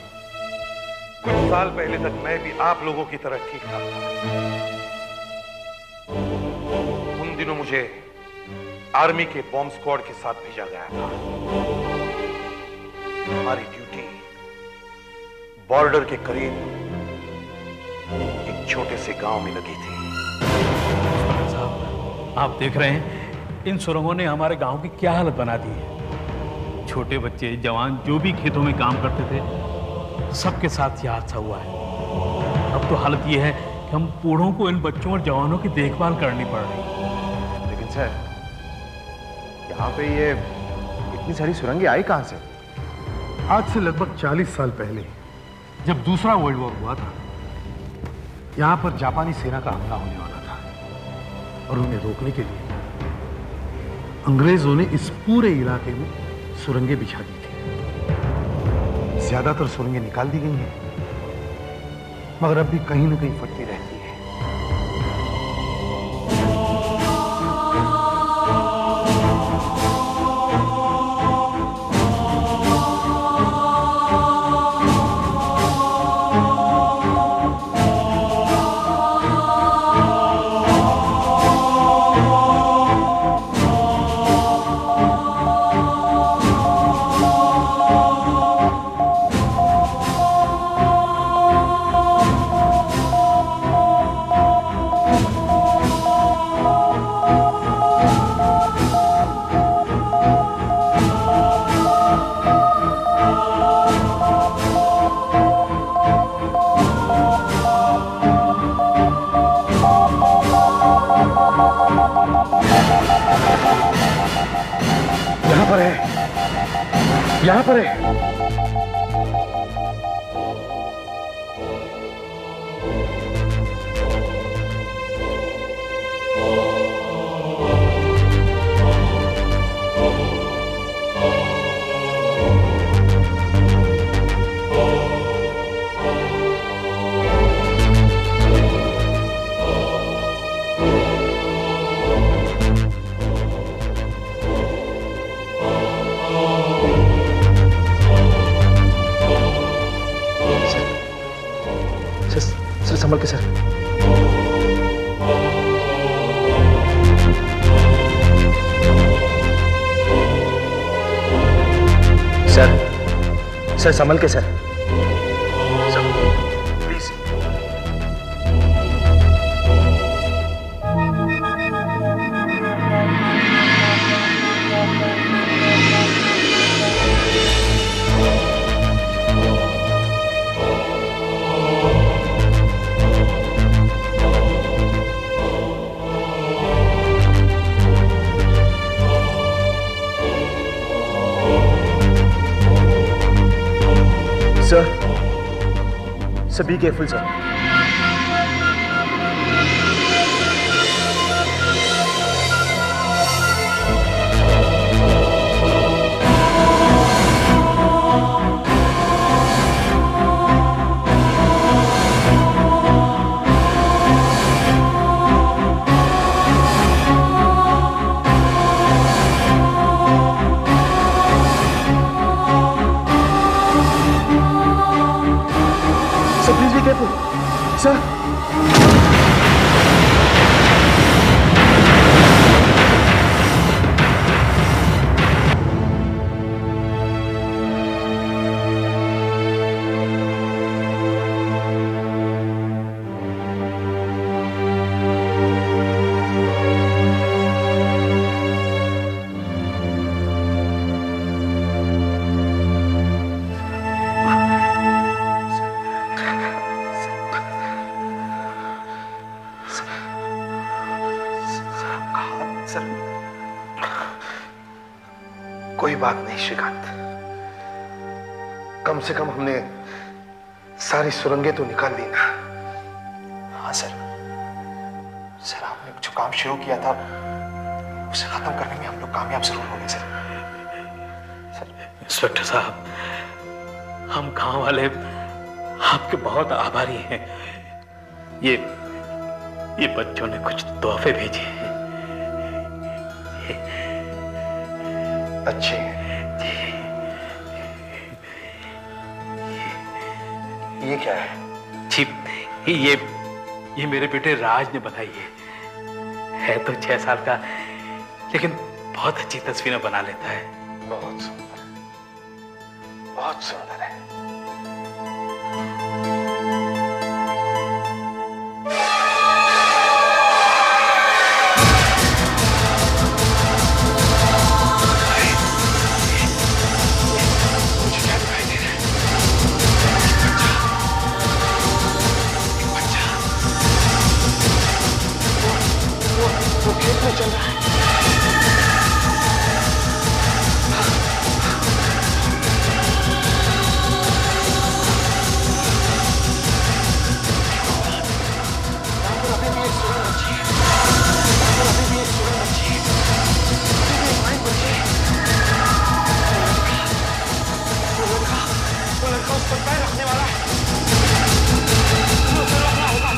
कुछ साल पहले तक मैं भी आप लोगों की तरह ठीक ठाक था। उन दिनों मुझे आर्मी के बॉम्ब स्क्वाड के साथ भेजा गया था। हमारी ड्यूटी बॉर्डर के करीब एक छोटे से गांव में लगी थी।
साहब, आप देख रहे हैं इन सुरंगों ने हमारे गांव की क्या हालत बना दी है। छोटे बच्चे, जवान जो भी खेतों में काम करते थे, सबके साथ यह हादसा हुआ है। अब तो हालत यह है कि हम बूढ़ों को इन बच्चों और जवानों की देखभाल करनी पड़ रही है।
लेकिन सर, यहाँ पे ये इतनी सारी सुरंगें आई कहां से?
आज से लगभग 40 साल पहले जब दूसरा वर्ल्ड वॉर हुआ था, यहां पर जापानी सेना का हमला होने वाला था और उन्हें रोकने के लिए अंग्रेजों ने इस पूरे इलाके में सुरंगें बिछा दी थी। ज्यादातर सुरंगें निकाल दी गई हैं, मगर अब भी कहीं न कहीं फटती रहती है। यहाँ पर है। संभल के सर। सर संभल के sir. Please. Sir, be careful, sir. Sir
कोई बात नहीं श्रीकांत, कम से कम हमने सारी सुरंगें तो निकाल ली ना। हाँ सर, हमने जो काम शुरू किया था उसे खत्म करने में हम लोग कामयाब जरूर होंगे सर।
इंस्पेक्टर साहब, हम गांव वाले आपके बहुत आभारी हैं। ये बच्चों ने कुछ तोहफे भेजे हैं।
अच्छे ये क्या है?
जी, ये मेरे बेटे राज ने बनाई है तो 6 साल का, लेकिन बहुत अच्छी तस्वीरें बना लेता है।
बहुत सुंदर, बहुत सुंदर है। चल रहा है। अभी भी एक सुरंग बची है, अभी भी एक सुरंग बची है, अभी भी एक माइन बची है। वो लड़का उस पर पैर रखने वाला है, उसे रोकना होगा।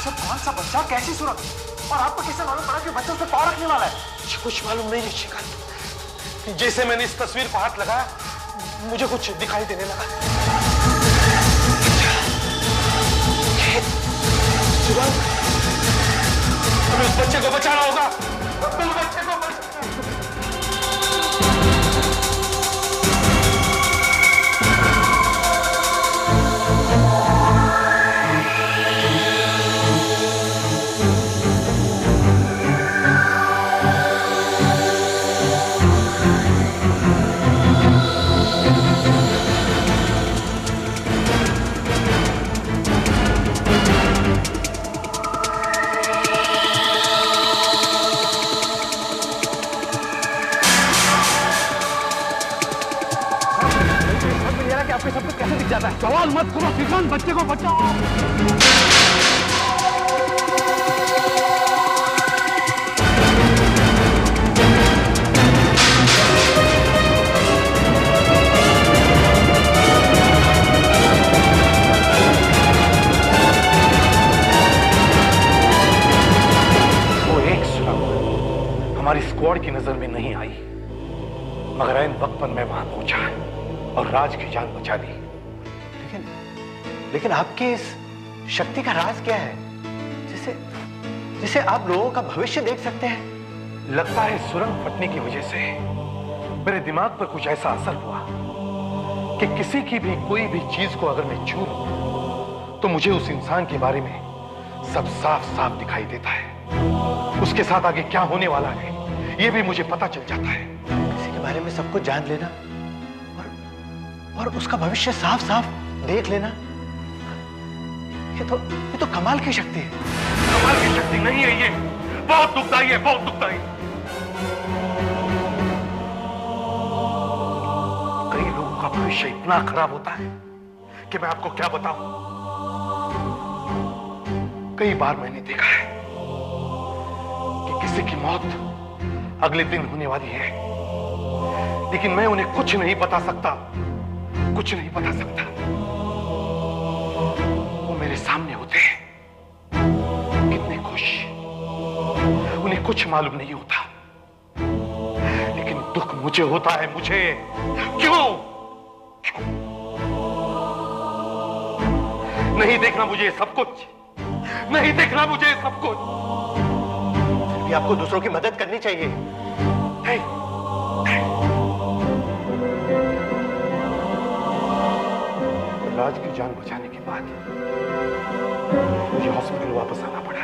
सब कौन सा बच्चा, कैसी सुरंग, और आपको कैसे मालूम पड़ा कि बच्चा उस पर पाँव रखने वाला है? कुछ मालूम नहीं है श्रीकांत। जैसे मैंने इस तस्वीर पर हाथ लगाया मुझे कुछ दिखाई देने लगा। सुरंग, हमें उस बच्चे को बचाना होगा, उस बच्चे को बचाना। आपके सब कुछ कैसे दिख जाता है? सवाल मत करो श्रीकांत, बच्चे को बचाओ। वो एक सुरंग हमारी स्क्वाड की नजर में नहीं आई, मगर ऐन वक्त पर मैं वहां पहुंचा और राज की जान बचा दी। लेकिन आपकी इस शक्ति का राज क्या है, जिसे आप लोगों का भविष्य देख सकते हैं? लगता है सुरंग फटने की वजह से मेरे दिमाग पर कुछ ऐसा असर हुआ कि किसी की भी कोई भी चीज को अगर मैं छू लूं तो मुझे उस इंसान के बारे में सब साफ साफ दिखाई देता है। उसके साथ आगे क्या होने वाला है ये भी मुझे पता चल जाता है। किसी के बारे में सब कुछ जान लेना और उसका भविष्य साफ साफ देख लेना, ये तो कमाल की शक्ति है। कमाल की शक्ति नहीं है, ये बहुत दुखदाई है, बहुत दुखदाई। कई लोगों का भविष्य इतना खराब होता है कि मैं आपको क्या बताऊं। कई बार मैंने देखा है कि किसी की मौत अगले दिन होने वाली है, लेकिन मैं उन्हें कुछ नहीं बता सकता, कुछ नहीं बता सकता। वो मेरे सामने होते हैं, कितने खुश, उन्हें कुछ मालूम नहीं होता, लेकिन दुख मुझे होता है। मुझे क्यों?
नहीं देखना मुझे ये सब कुछ, नहीं देखना मुझे ये सब कुछ।
फिर भी आपको दूसरों की मदद करनी चाहिए।
नहीं, राज की जान बचाने के बाद मुझे हॉस्पिटल वापस आना पड़ा।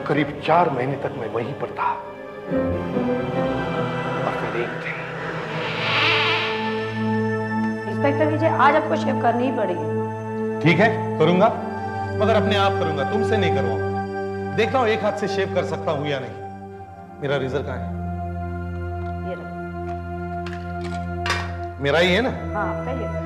करीब 4 महीने तक मैं वहीं पर था और फिर एक थे।
इंस्पेक्टर विजय, आज आपको शेव करनी ही पड़ेगी।
ठीक है, करूंगा, मगर अपने आप करूंगा, तुमसे नहीं करवाऊंगा। देखता हूं एक हाथ से शेव कर सकता हूं या नहीं। मेरा रेजर कहां है? मेरा ही है ना?
हाँ, आपका ही है।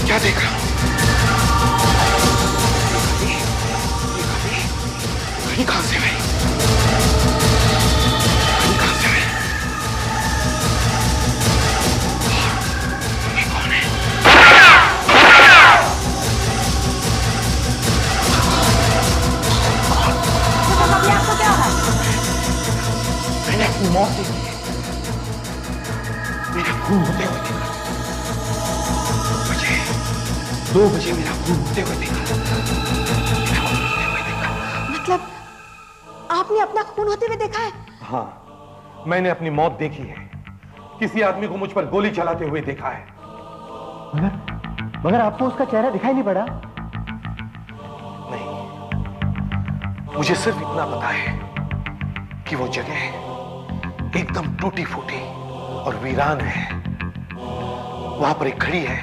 क्या देख रहा हूं? कहीं कहां से भाई? कहीं कहां से भाई? ये कौन है?
अभी आपको क्या है?
मैंने अपनी मौत देखी है। मेरा खून होते हुए देखा। 2 बजे मेरा खून होते हुए देखा।
मतलब आपने अपना खून होते हुए देखा है?
हाँ, मैंने अपनी मौत देखी है। किसी आदमी को मुझ पर गोली चलाते हुए देखा है।
मगर आपको उसका चेहरा दिखाई नहीं पड़ा?
नहीं, मुझे सिर्फ इतना पता है कि वो जगह एकदम टूटी फूटी और वीरान है। वहां पर एक घड़ी है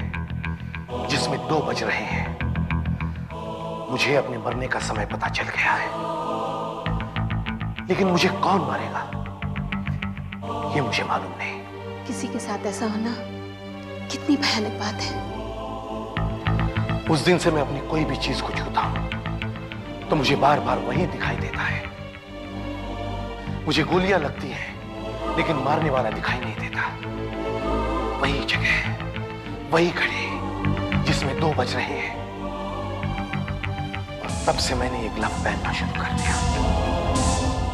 जिसमें 2 बज रहे हैं। मुझे अपने मरने का समय पता चल गया है, लेकिन मुझे कौन मारेगा ये मुझे मालूम नहीं।
किसी के साथ ऐसा होना कितनी भयानक बात है।
उस दिन से मैं अपनी कोई भी चीज को छूता हूं तो मुझे बार बार वही दिखाई देता है। मुझे गोलियां लगती हैं, लेकिन मारने वाला दिखाई नहीं देता। वही जगह, वही घड़ी जिसमें 2 बज रहे हैं। और तब से मैंने ये ग्लव पहनना शुरू कर दिया,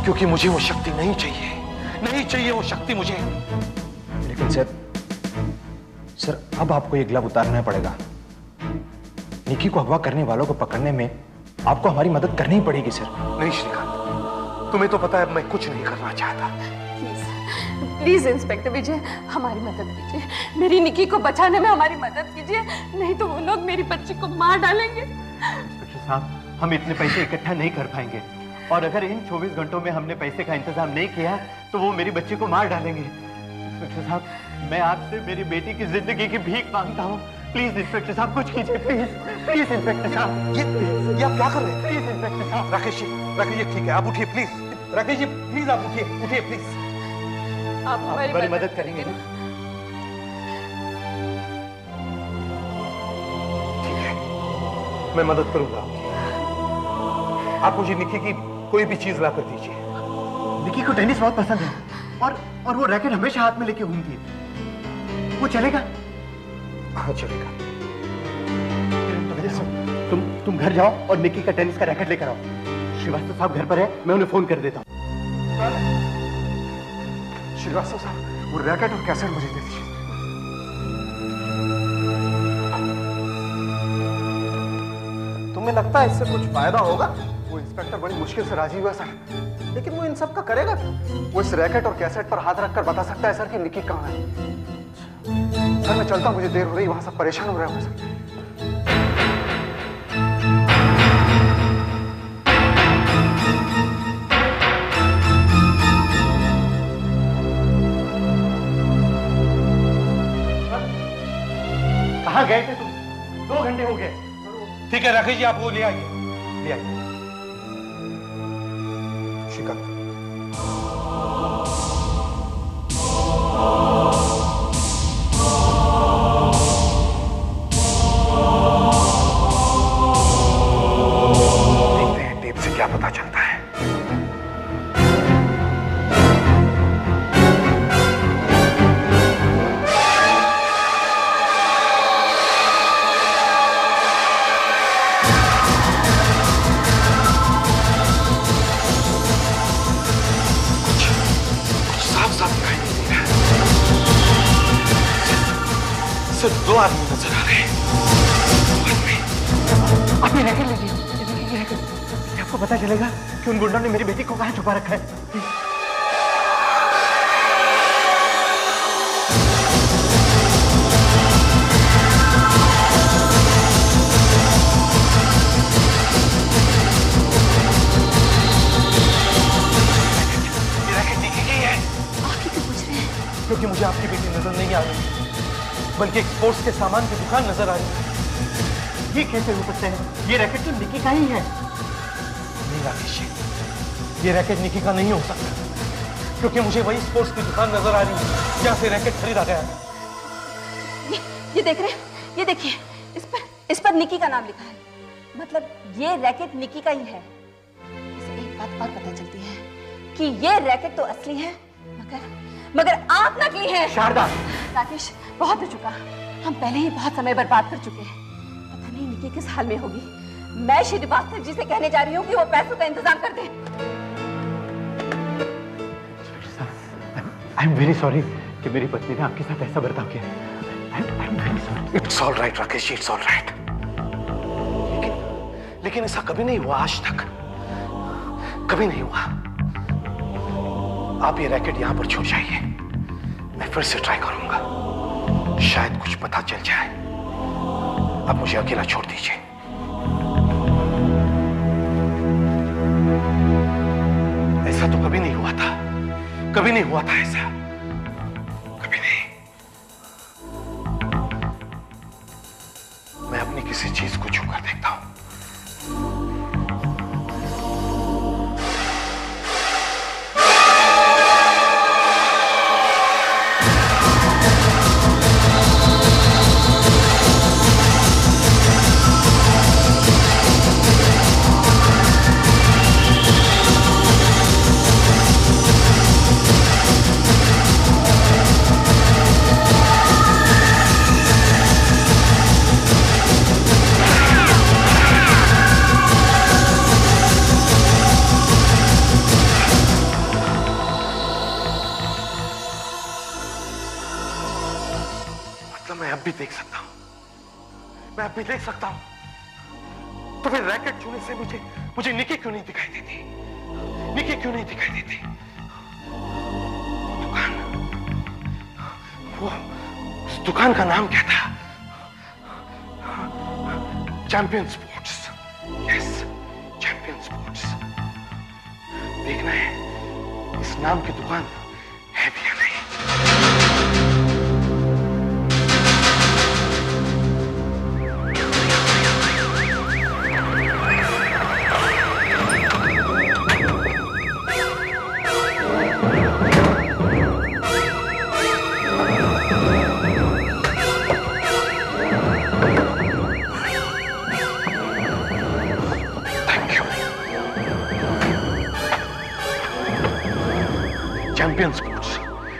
क्योंकि मुझे वो शक्ति नहीं चाहिए, नहीं चाहिए वो शक्ति मुझे।
लेकिन सर अब आपको ये ग्लव उतारना पड़ेगा। निकी को अगवा करने वालों को पकड़ने में आपको हमारी मदद करनी ही पड़ेगी सर।
नहीं श्रीकांत, तुम्हें तो पता है मैं कुछ नहीं करना चाहता।
प्लीज इंस्पेक्टर विजय, हमारी मदद कीजिए। मेरी निकी को बचाने में हमारी मदद कीजिए, नहीं तो वो लोग मेरी बच्ची को मार डालेंगे।
इंस्पेक्टर साहब, हम इतने पैसे इकट्ठा नहीं कर पाएंगे, और अगर इन 24 घंटों में हमने पैसे का इंतजाम नहीं किया तो वो मेरी बच्ची को मार डालेंगे। इंस्पेक्टर साहब, मैं आपसे मेरी बेटी की जिंदगी की भीख मांगता हूँ। प्लीज इंस्पेक्टर साहब, कुछ कीजिए, प्लीज प्लीज इंस्पेक्टर साहब।
ये आप क्या कर रहे हैं?
प्लीज इंस्पेक्टर साहब।
राकेश जी, ठीक है, आप उठिए प्लीज। राकेश जी प्लीज आप उठिए, उठिए प्लीज।
आप
हमारी मदद करेंगे ना?
ठीक है, मैं मदद करूंगा। आप मुझे निकी की कोई भी चीज ला कर दीजिए।
निकी को टेनिस बहुत पसंद है, और वो रैकेट हमेशा हाथ में लेके घूमती है। वो चलेगा?
हाँ चलेगा।
तुम घर जाओ और निकी का टेनिस का रैकेट लेकर आओ। श्रीवास्तव साहब घर पर है, मैं उन्हें फोन कर देता हूँ।
श्रीवास्तव साहब, वो रैकेट और कैसेट मुझे दे दीजिए। तुम्हें लगता है इससे कुछ फायदा होगा? वो इंस्पेक्टर बड़ी मुश्किल से राजी हुआ सर, लेकिन वो इन सब का करेगा। वो इस रैकेट और कैसेट पर हाथ रखकर बता सकता है सर कि निकी कहाँ है। सर मैं चलता हूँ, मुझे देर हो रही, वहां सब परेशान हो रहे होंगे सर।
कहाँ गए थे तुम? 2 घंटे हो गए।
ठीक है राकेश जी, आप वो ले आइए, ले आइए। श्रीकांत, देखते हैं टेप से क्या पता चलता है।
सिर्फ 2 आदमी नजर आ रहे हैं।
आप ये रैकेट लीजिए। आपको पता चलेगा कि उन गुंडों ने मेरी बेटी को कहाँ छुपा रखा है। क्योंकि मुझे आपकी बेटी नजर नहीं आ रही, बल्कि एक स्पोर्ट्स के सामान की दुकान नजर आ रही है। ये कैसे हो सकता है? ये रैकेट तो निकी का ही है। नहीं राकेश, ये रैकेट निकी का नहीं हो सकता, क्योंकि मुझे वही स्पोर्ट्स की दुकान नजर आ रही है जहां से रैकेट खरीदा गया है।
ये देख रहे हैं? ये देखिए, इस पर निकी का नाम लिखा है। मतलब ये रैकेट निकी का ही है। इसे एक बात और पता चलती है कि ये रैकेट तो असली है, मगर आप नकली हैं।
शारदा!
राकेश, बहुत हो चुका। हम पहले ही बहुत समय बर्बाद कर चुके हैं। पता नहीं निकी किस हाल में होगी। मैं श्रीवास्तव जी से कहने जा रही हूँ कि वो पैसों का इंतजाम कर दें।
आई एम वेरी सॉरी कि मेरी पत्नी ने आपके साथ ऐसा बर्ताव किया। I am very sorry.
It's all right Rakesh, it's all right. लेकिन ऐसा कभी नहीं हुआ आज तक, कभी नहीं हुआ। आप ये रैकेट यहां पर छोड़ जाइए, मैं फिर से ट्राई करूंगा, शायद कुछ पता चल जाए। आप मुझे अकेला छोड़ दीजिए। ऐसा तो कभी नहीं हुआ था, कभी नहीं हुआ था ऐसा, कभी नहीं। मैं अपनी किसी चीज को छूकर देखता हूं। देख सकता हूं, मैं अब भी देख सकता हूं। तो फिर रैकेट छूने से मुझे निकी क्यों नहीं दिखाई देती? निकी क्यों नहीं दिखाई देती? दुकान, वो उस दुकान का नाम क्या था? Champion sports. Yes, champion sports. देखना है इस नाम की दुकान है भी या नहीं। चैंपियन स्पोर्ट्स,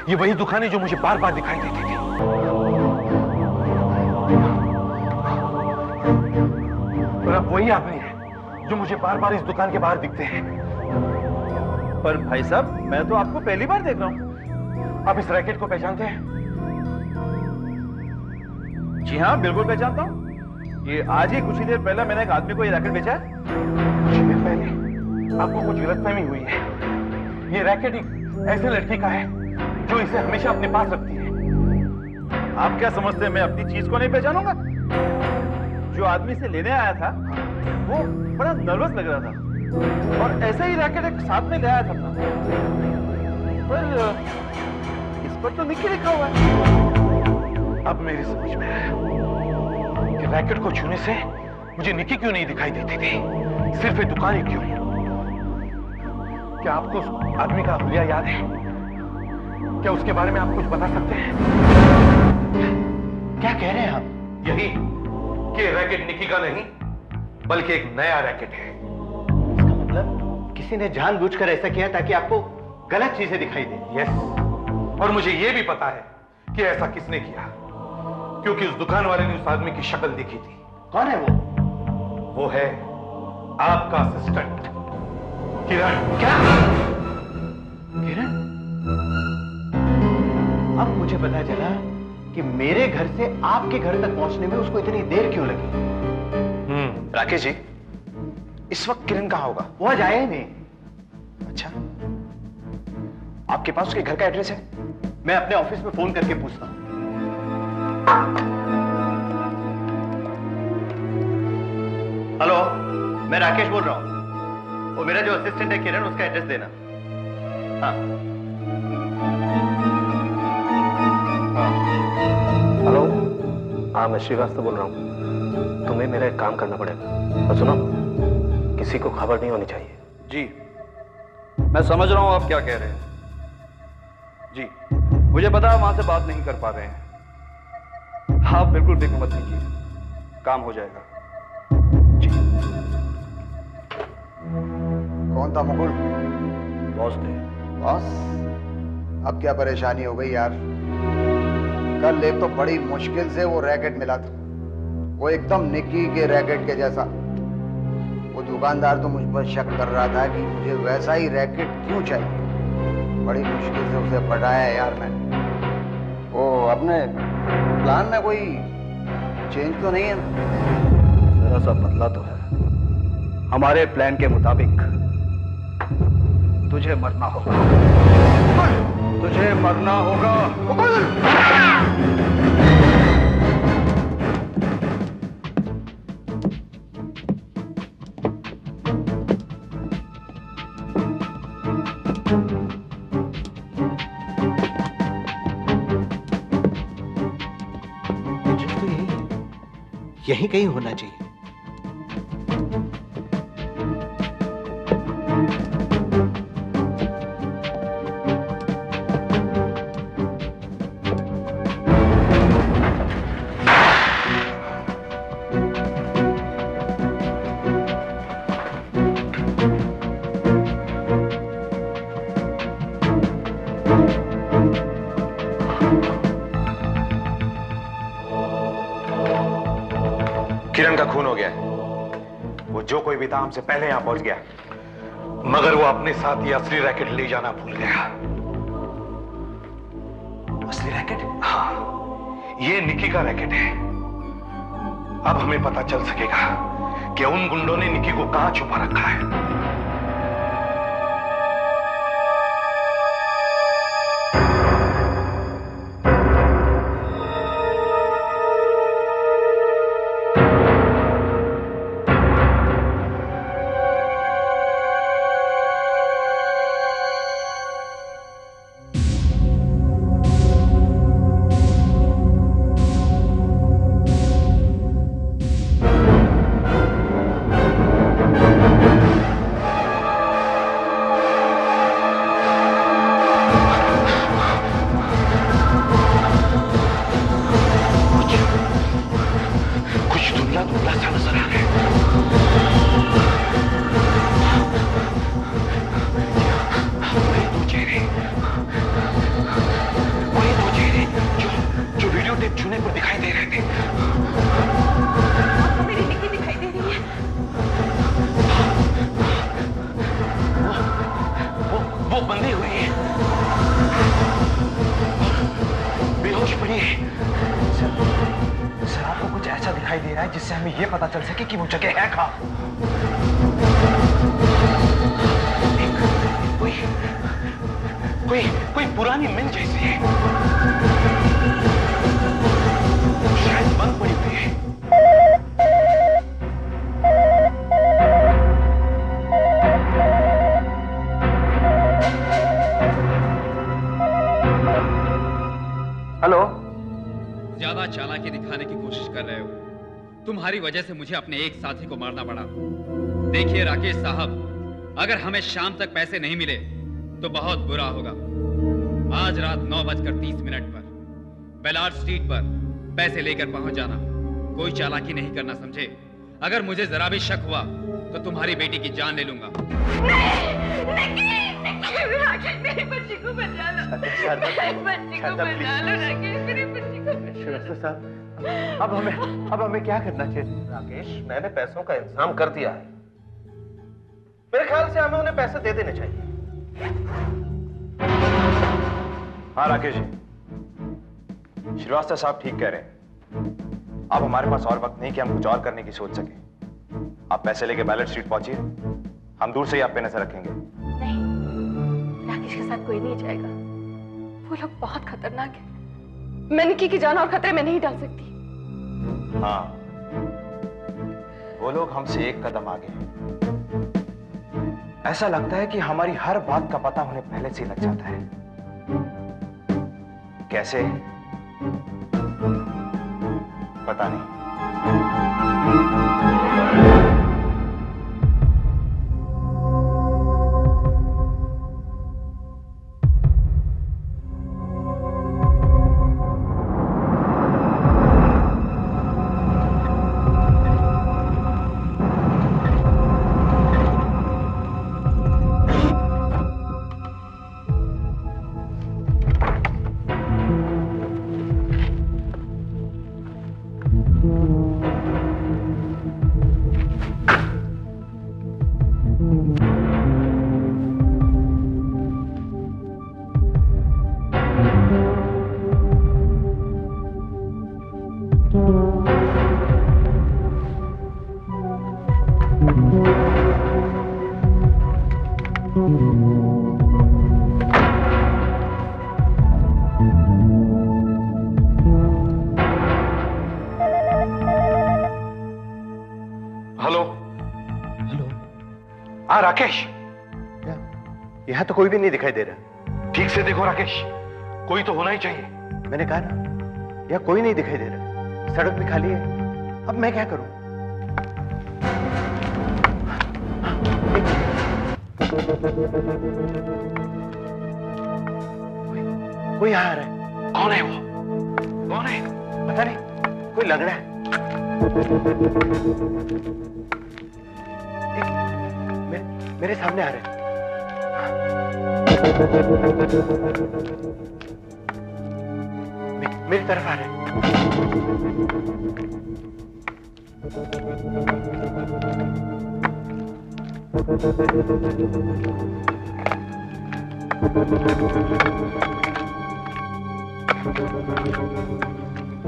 ये वही दुकान है जो मुझे बार बार दिखाई देती थी। और अब वही आदमी है जो मुझे बार बार इस दुकान के बाहर दिखते हैं।
पर भाई साहब, मैं तो आपको पहली बार देख रहा हूं।
आप इस रैकेट को पहचानते हैं?
जी हाँ, बिल्कुल पहचानता हूं। ये आज ही कुछ ही देर पहले मैंने एक आदमी को ये रैकेट बेचा है।
कुछ ही देर पहले? आपको कुछ गलतफहमी हुई है। ये रैकेट एक ऐसे लड़की का है जो इसे हमेशा अपने पास रखती है।
आप क्या समझते हैं मैं अपनी चीज को नहीं पहचानूंगा? जो आदमी से लेने आया था वो बड़ा नर्वस लग रहा था और ऐसे ही रैकेट एक साथ में ले आया था अपना। पर इस पर तो निकी लिखा हुआ है।
अब मेरी समझ में आया कि रैकेट को छूने से मुझे निकी क्यों नहीं दिखाई देती थी, सिर्फ ये दुकान ही क्यों। क्या आपको उस आदमी का हुलिया याद है? क्या उसके बारे में आप कुछ बता सकते हैं?
क्या कह रहे हैं आप?
यही कि रैकेट निकी का नहीं बल्कि एक नया रैकेट है।
इसका मतलब किसी ने जानबूझकर ऐसा किया ताकि आपको गलत चीजें दिखाई दे।
यस, और मुझे यह भी पता है कि ऐसा किसने किया, क्योंकि उस दुकान वाले ने उस आदमी की शक्ल देखी थी।
कौन है वो?
वो है आपका असिस्टेंट किरण।
क्या? किरण? अब मुझे पता चला कि मेरे घर से आपके घर तक पहुंचने में उसको इतनी देर क्यों लगी।
राकेश जी, इस वक्त किरण कहां होगा?
वो आज आया ही नहीं।
अच्छा, आपके पास उसके घर का एड्रेस है?
मैं अपने ऑफिस में फोन करके पूछता हूं। हेलो, मैं राकेश बोल रहा हूं। वो मेरा जो असिस्टेंट है किरण, उसका एड्रेस देना। हाँ।
हेलो, हाँ मैं श्रीवास्तव बोल रहा हूँ। तुम्हें मेरा एक काम करना पड़ेगा। और सुनो, किसी को खबर नहीं होनी चाहिए।
जी, मैं समझ रहा हूं आप क्या कह रहे हैं। जी, मुझे पता है वहां से बात नहीं कर पा रहे हैं। आप बिल्कुल फिक्र मत कीजिए, काम हो जाएगा। जी।
कौन था मुकुल?
बॉस थे।
बॉस? अब क्या परेशानी हो गई यार? कल एक तो बड़ी मुश्किल से वो रैकेट मिला था, वो एकदम निक्की के रैकेट के जैसा। वो दुकानदार तो मुझ पर शक कर रहा था कि मुझे वैसा ही रैकेट क्यों चाहिए। बड़ी मुश्किल से उसे पटाया यार मैंने। वो अपने प्लान में कोई चेंज तो नहीं है?
जरा सा बदला तो है। हमारे प्लान के मुताबिक तुझे मरना होगा। तुझे मरना होगा।
यहीं कहीं होना चाहिए।
किरण का खून हो गया है। वो जो कोई भी था हमसे पहले यहां पहुंच गया, मगर वो अपने साथ ये असली रैकेट ले जाना भूल गया। असली रैकेट? हाँ, ये निकी का रैकेट है। अब हमें पता चल सकेगा कि उन गुंडों ने निकी को कहां छुपा रखा है। जिससे हमें यह पता चल सके कि वो जगह है कहां। कोई पुरानी मिल जैसी है, शायद बंद पड़ी हुई है।
हेलो।
ज्यादा चालाकी दिखाने की कोशिश कर रहे हो। तुम्हारी वजह से मुझे अपने एक साथी को मारना पड़ा। देखिए राकेश साहब, अगर हमें शाम तक पैसे नहीं मिले तो बहुत बुरा होगा। आज रात 9:30 पर बेलार्ड स्ट्रीट पर पैसे लेकर पहुंच जाना। कोई चालाकी नहीं करना, समझे? अगर मुझे जरा भी शक हुआ तो तुम्हारी बेटी की जान ले लूंगा।
मेरी बच्ची को बचा लो। बच्ची को बचा लो राकेश, मेरी बच्ची को
श्रीवास्तव साहब, अब हमें क्या करना चाहिए?
राकेश, मैंने पैसों का इंतजाम कर दिया है। मेरे ख्याल से हमें उन्हें पैसे दे देने चाहिए।
हाँ राकेश जी,
श्रीवास्तव साहब ठीक कह रहे हैं। अब हमारे पास और वक्त नहीं कि हम कुछ और करने की सोच सके। आप पैसे लेके बैलेट स्ट्रीट पहुंचिए, हम दूर से ही आप पे नजर रखेंगे।
नहीं, राकेश के साथ कोई नहीं जाएगा। वो लोग बहुत खतरनाक है। मैं निक्की की जान और खतरे में नहीं डाल सकती।
हाँ, वो लोग हमसे एक कदम आगे हैं। ऐसा लगता है कि हमारी हर बात का पता उन्हें पहले से ही लग जाता है। कैसे? पता नहीं।
राकेश,
यहाँ तो कोई भी नहीं दिखाई दे रहा।
ठीक से देखो राकेश, कोई तो होना ही चाहिए।
मैंने कहा ना, यहाँ कोई नहीं दिखाई दे रहा। सड़क भी खाली है। अब मैं क्या करूं? कोई यहाँ आ रहा है।
कौन है वो? कौन है?
पता नहीं, कोई लग रहा है। मेरे सामने आ रहे हैं। मेरी तरफ आ रहे हैं।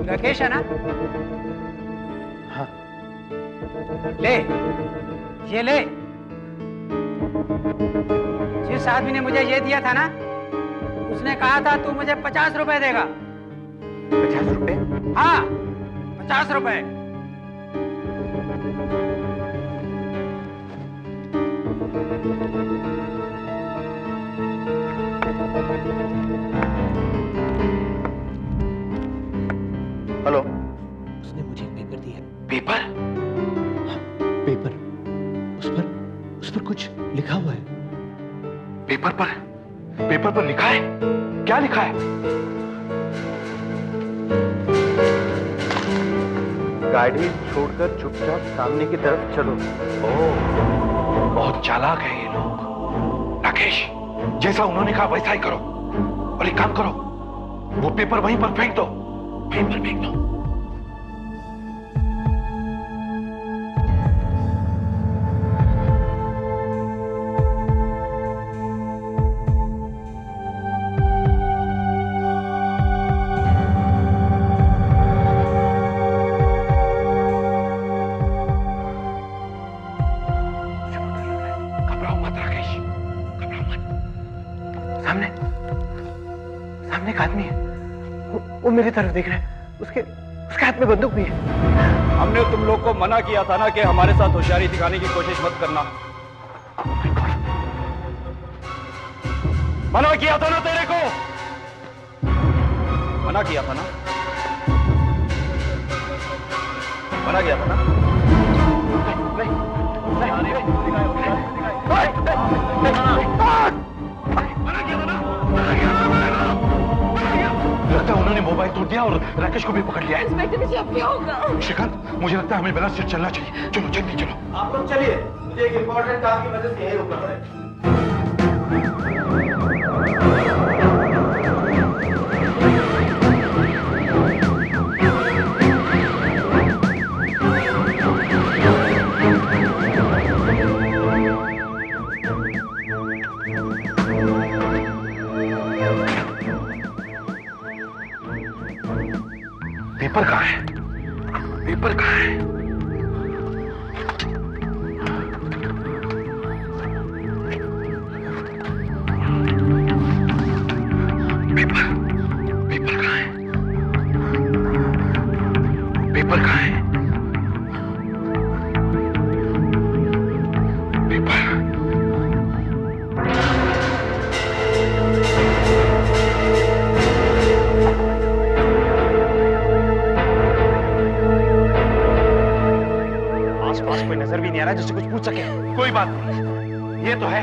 राकेश है ना?
हाँ।
ले, ये ले। जिस आदमी ने मुझे ये दिया था ना, उसने कहा था तू मुझे 50 रुपए देगा।
50 रुपए?
हाँ, 50 रुपए।
हेलो।
उसने मुझे एक पेपर दिया।
पेपर?
हाँ, पेपर। उस पर कुछ लिखा हुआ है।
पेपर पर लिखा है? क्या लिखा है?
गाड़ी छोड़कर चुपचाप सामने की तरफ चलो।
ओह, बहुत चालाक है ये लोग। राकेश, जैसा उन्होंने कहा वैसा ही करो। और एक काम करो, वो पेपर वहीं पर फेंक दो। वहीं पर फेंक दो।
सामने एक आदमी है। वो मेरी तरफ देख रहा है। उसके हाथ में बंदूक भी है।
हमने तुम लोग को मना किया था ना कि हमारे साथ होशियारी दिखाने की कोशिश मत करना। मना किया था ना तेरे को? मना किया था ना? मना किया था ना?
लगता है उन्होंने मोबाइल तोड़ दिया और राकेश को भी पकड़ लिया है।
इंस्पेक्टर मुझे अब क्या होगा?
श्रीकांत, मुझे लगता है हमें बिना सिर चलना चाहिए। चलो जल्दी चलो।
आप लोग चलिए, मुझे एक इंपॉर्टेंट काम की वजह से यही रुकना है।
पेपर कहाँ है? पेपर कहाँ है? पेपर कहाँ है? पेपर कहाँ है?
आसपास कोई नजर भी नहीं आ रहा जिससे कुछ पूछ सके।
कोई बात नहीं, ये तो है।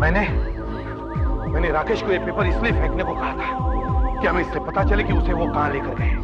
मैंने राकेश को ये पेपर इसलिए फेंकने को कहा था कि हमें इससे पता चले कि उसे वो कहां लेकर गए।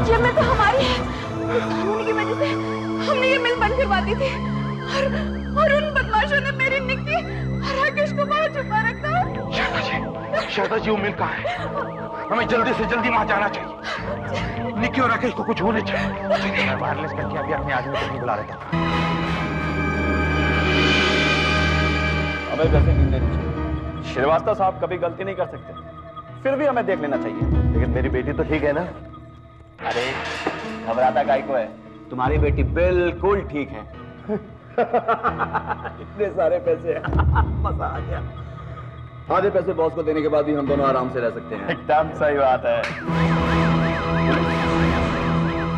ये मिल तो हमारी है। कानूनी की वजह से हमने ये मिल बंद करवा दी थी और उन बदमाशों ने मेरी निक्की और राकेश को बाहर छुपा रखा।
शारदा जी, वो मिल कहाँ है? हमें जल्दी से जल्दी वहां जाना चाहिए। निक्की और राकेश को कुछ होने चाहिए।
मैं वायरलेस करके अभी अपने आदमी को नहीं बुला लेता।
हमें पैसे क्यों देने चाहिए? श्रीवास्तव साहब कभी गलती नहीं कर सकते, फिर भी हमें देख लेना चाहिए।
लेकिन मेरी बेटी तो ठीक है ना?
अरे घबराता काहे को है? तुम्हारी बेटी बिल्कुल ठीक है। इतने सारे पैसे मजा आ गया। आधे पैसे बॉस को देने के बाद भी हम दोनों आराम से रह सकते हैं। एकदम सही बात है।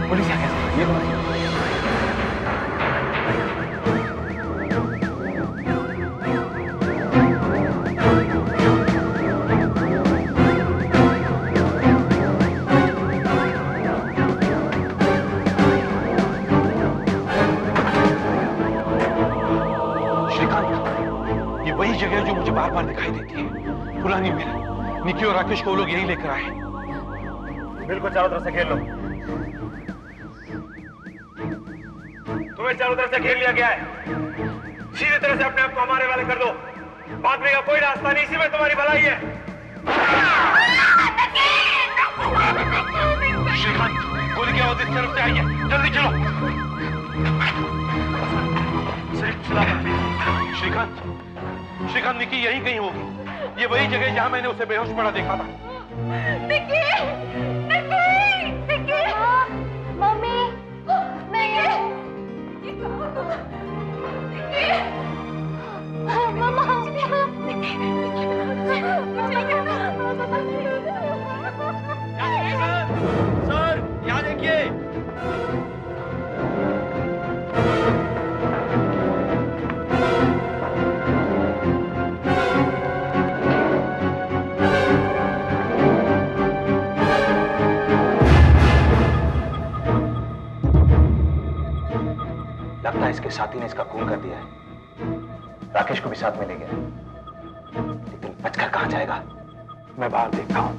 पुलिस आ गया। ये कौन? जगह जो मुझे बार बार दिखाई देती है, पुरानी मिल। निक्की और राकेश को वो लोग यही लेकर आए।
मिल को चारों तरफ से घेर लो। तुम्हें चारों तरफ से घेर लिया गया है। सीधे तरह से अपने आप को हमारे वाले कर दो। भागने का कोई रास्ता नहीं, इसी में तुम्हारी भलाई है।
श्रीकांत, गोली की आवाज इस तरफ से आई है, जल्दी चलो। श्रीकांत, निक्की यहीं कहीं होगी। ये वही जगह जहां मैंने उसे बेहोश पड़ा देखा था।
निक्की, निक्की, निक्की, मम्मी, निक्की, मम्मा,
सर, यहाँ देखिए।
लगता है इसके साथी ने इसका खून कर दिया है। राकेश को भी साथ में ले गया, लेकिन बचकर कहां जाएगा?
मैं बाहर देखता हूं।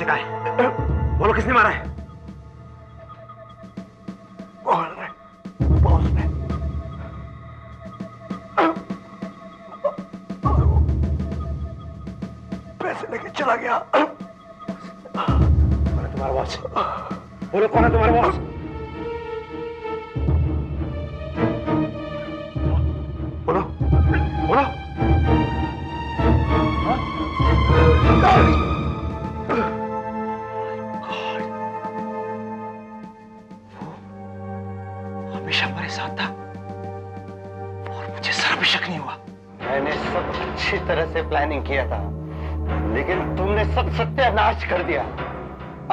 पैसे कहाँ हैं? बोलो किसने मारा है? बोल रहे, बोल रहे। पैसे लेके चला गया। कौन है तुम्हारा बॉस? बोलो कौन है तुम्हारा बॉस? बोलो बोलो। हमेशा मेरे साथ था और मुझे जरा भी शक नहीं हुआ।
मैंने सब अच्छी तरह से प्लानिंग किया था, लेकिन तुमने सब सत्यानाश कर दिया।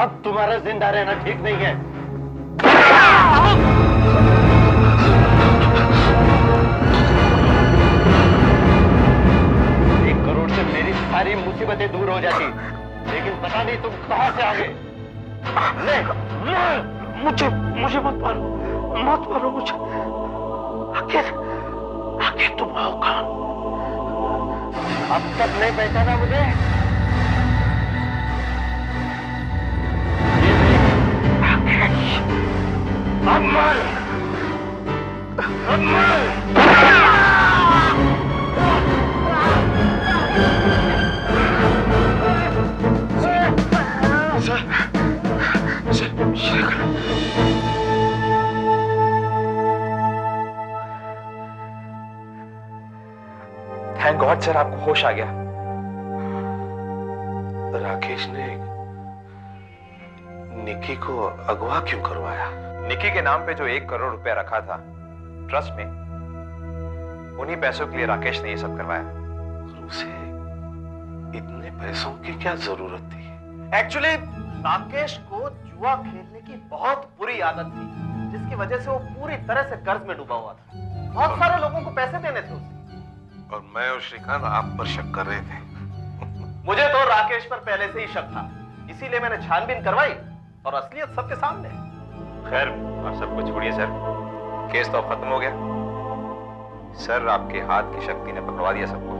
अब तुम्हारा जिंदा रहना ठीक नहीं है। 1 करोड़ से मेरी सारी मुसीबतें दूर हो जाती, लेकिन पता नहीं तुम कहां से आ गए।
मुझे मुझे मत मारो मुझे। आखिर तुम आओ कहां?
अब तक नहीं पहचाना मुझे?
अमर! थैंक गॉड सर, आपको होश आ गया। राकेश ने निकी को अगवा क्यों करवाया?
निकी के नाम पे जो 1 करोड़ रुपया रखा था ट्रस्ट में, उन्हीं पैसों के लिए राकेश ने ये सब करवाया।
उसे इतने पैसों की क्या जरूरत थी?
एक्चुअली राकेश को जुआ खेलने की बहुत बुरी आदत थी, जिसकी वजह से वो पूरी तरह से कर्ज में डूबा हुआ था। बहुत सारे लोगों को पैसे देने थे उसे।
और मैं और श्रीकांत आप पर शक कर रहे थे।
मुझे तो राकेश पर पहले से ही शक था, इसीलिए मैंने छानबीन करवाई और असलियत सबके सामने।
खैर आप सब कुछ छोड़िए सर, केस तो अब खत्म हो गया। सर आपके हाथ की शक्ति ने पकड़वा दिया सबको।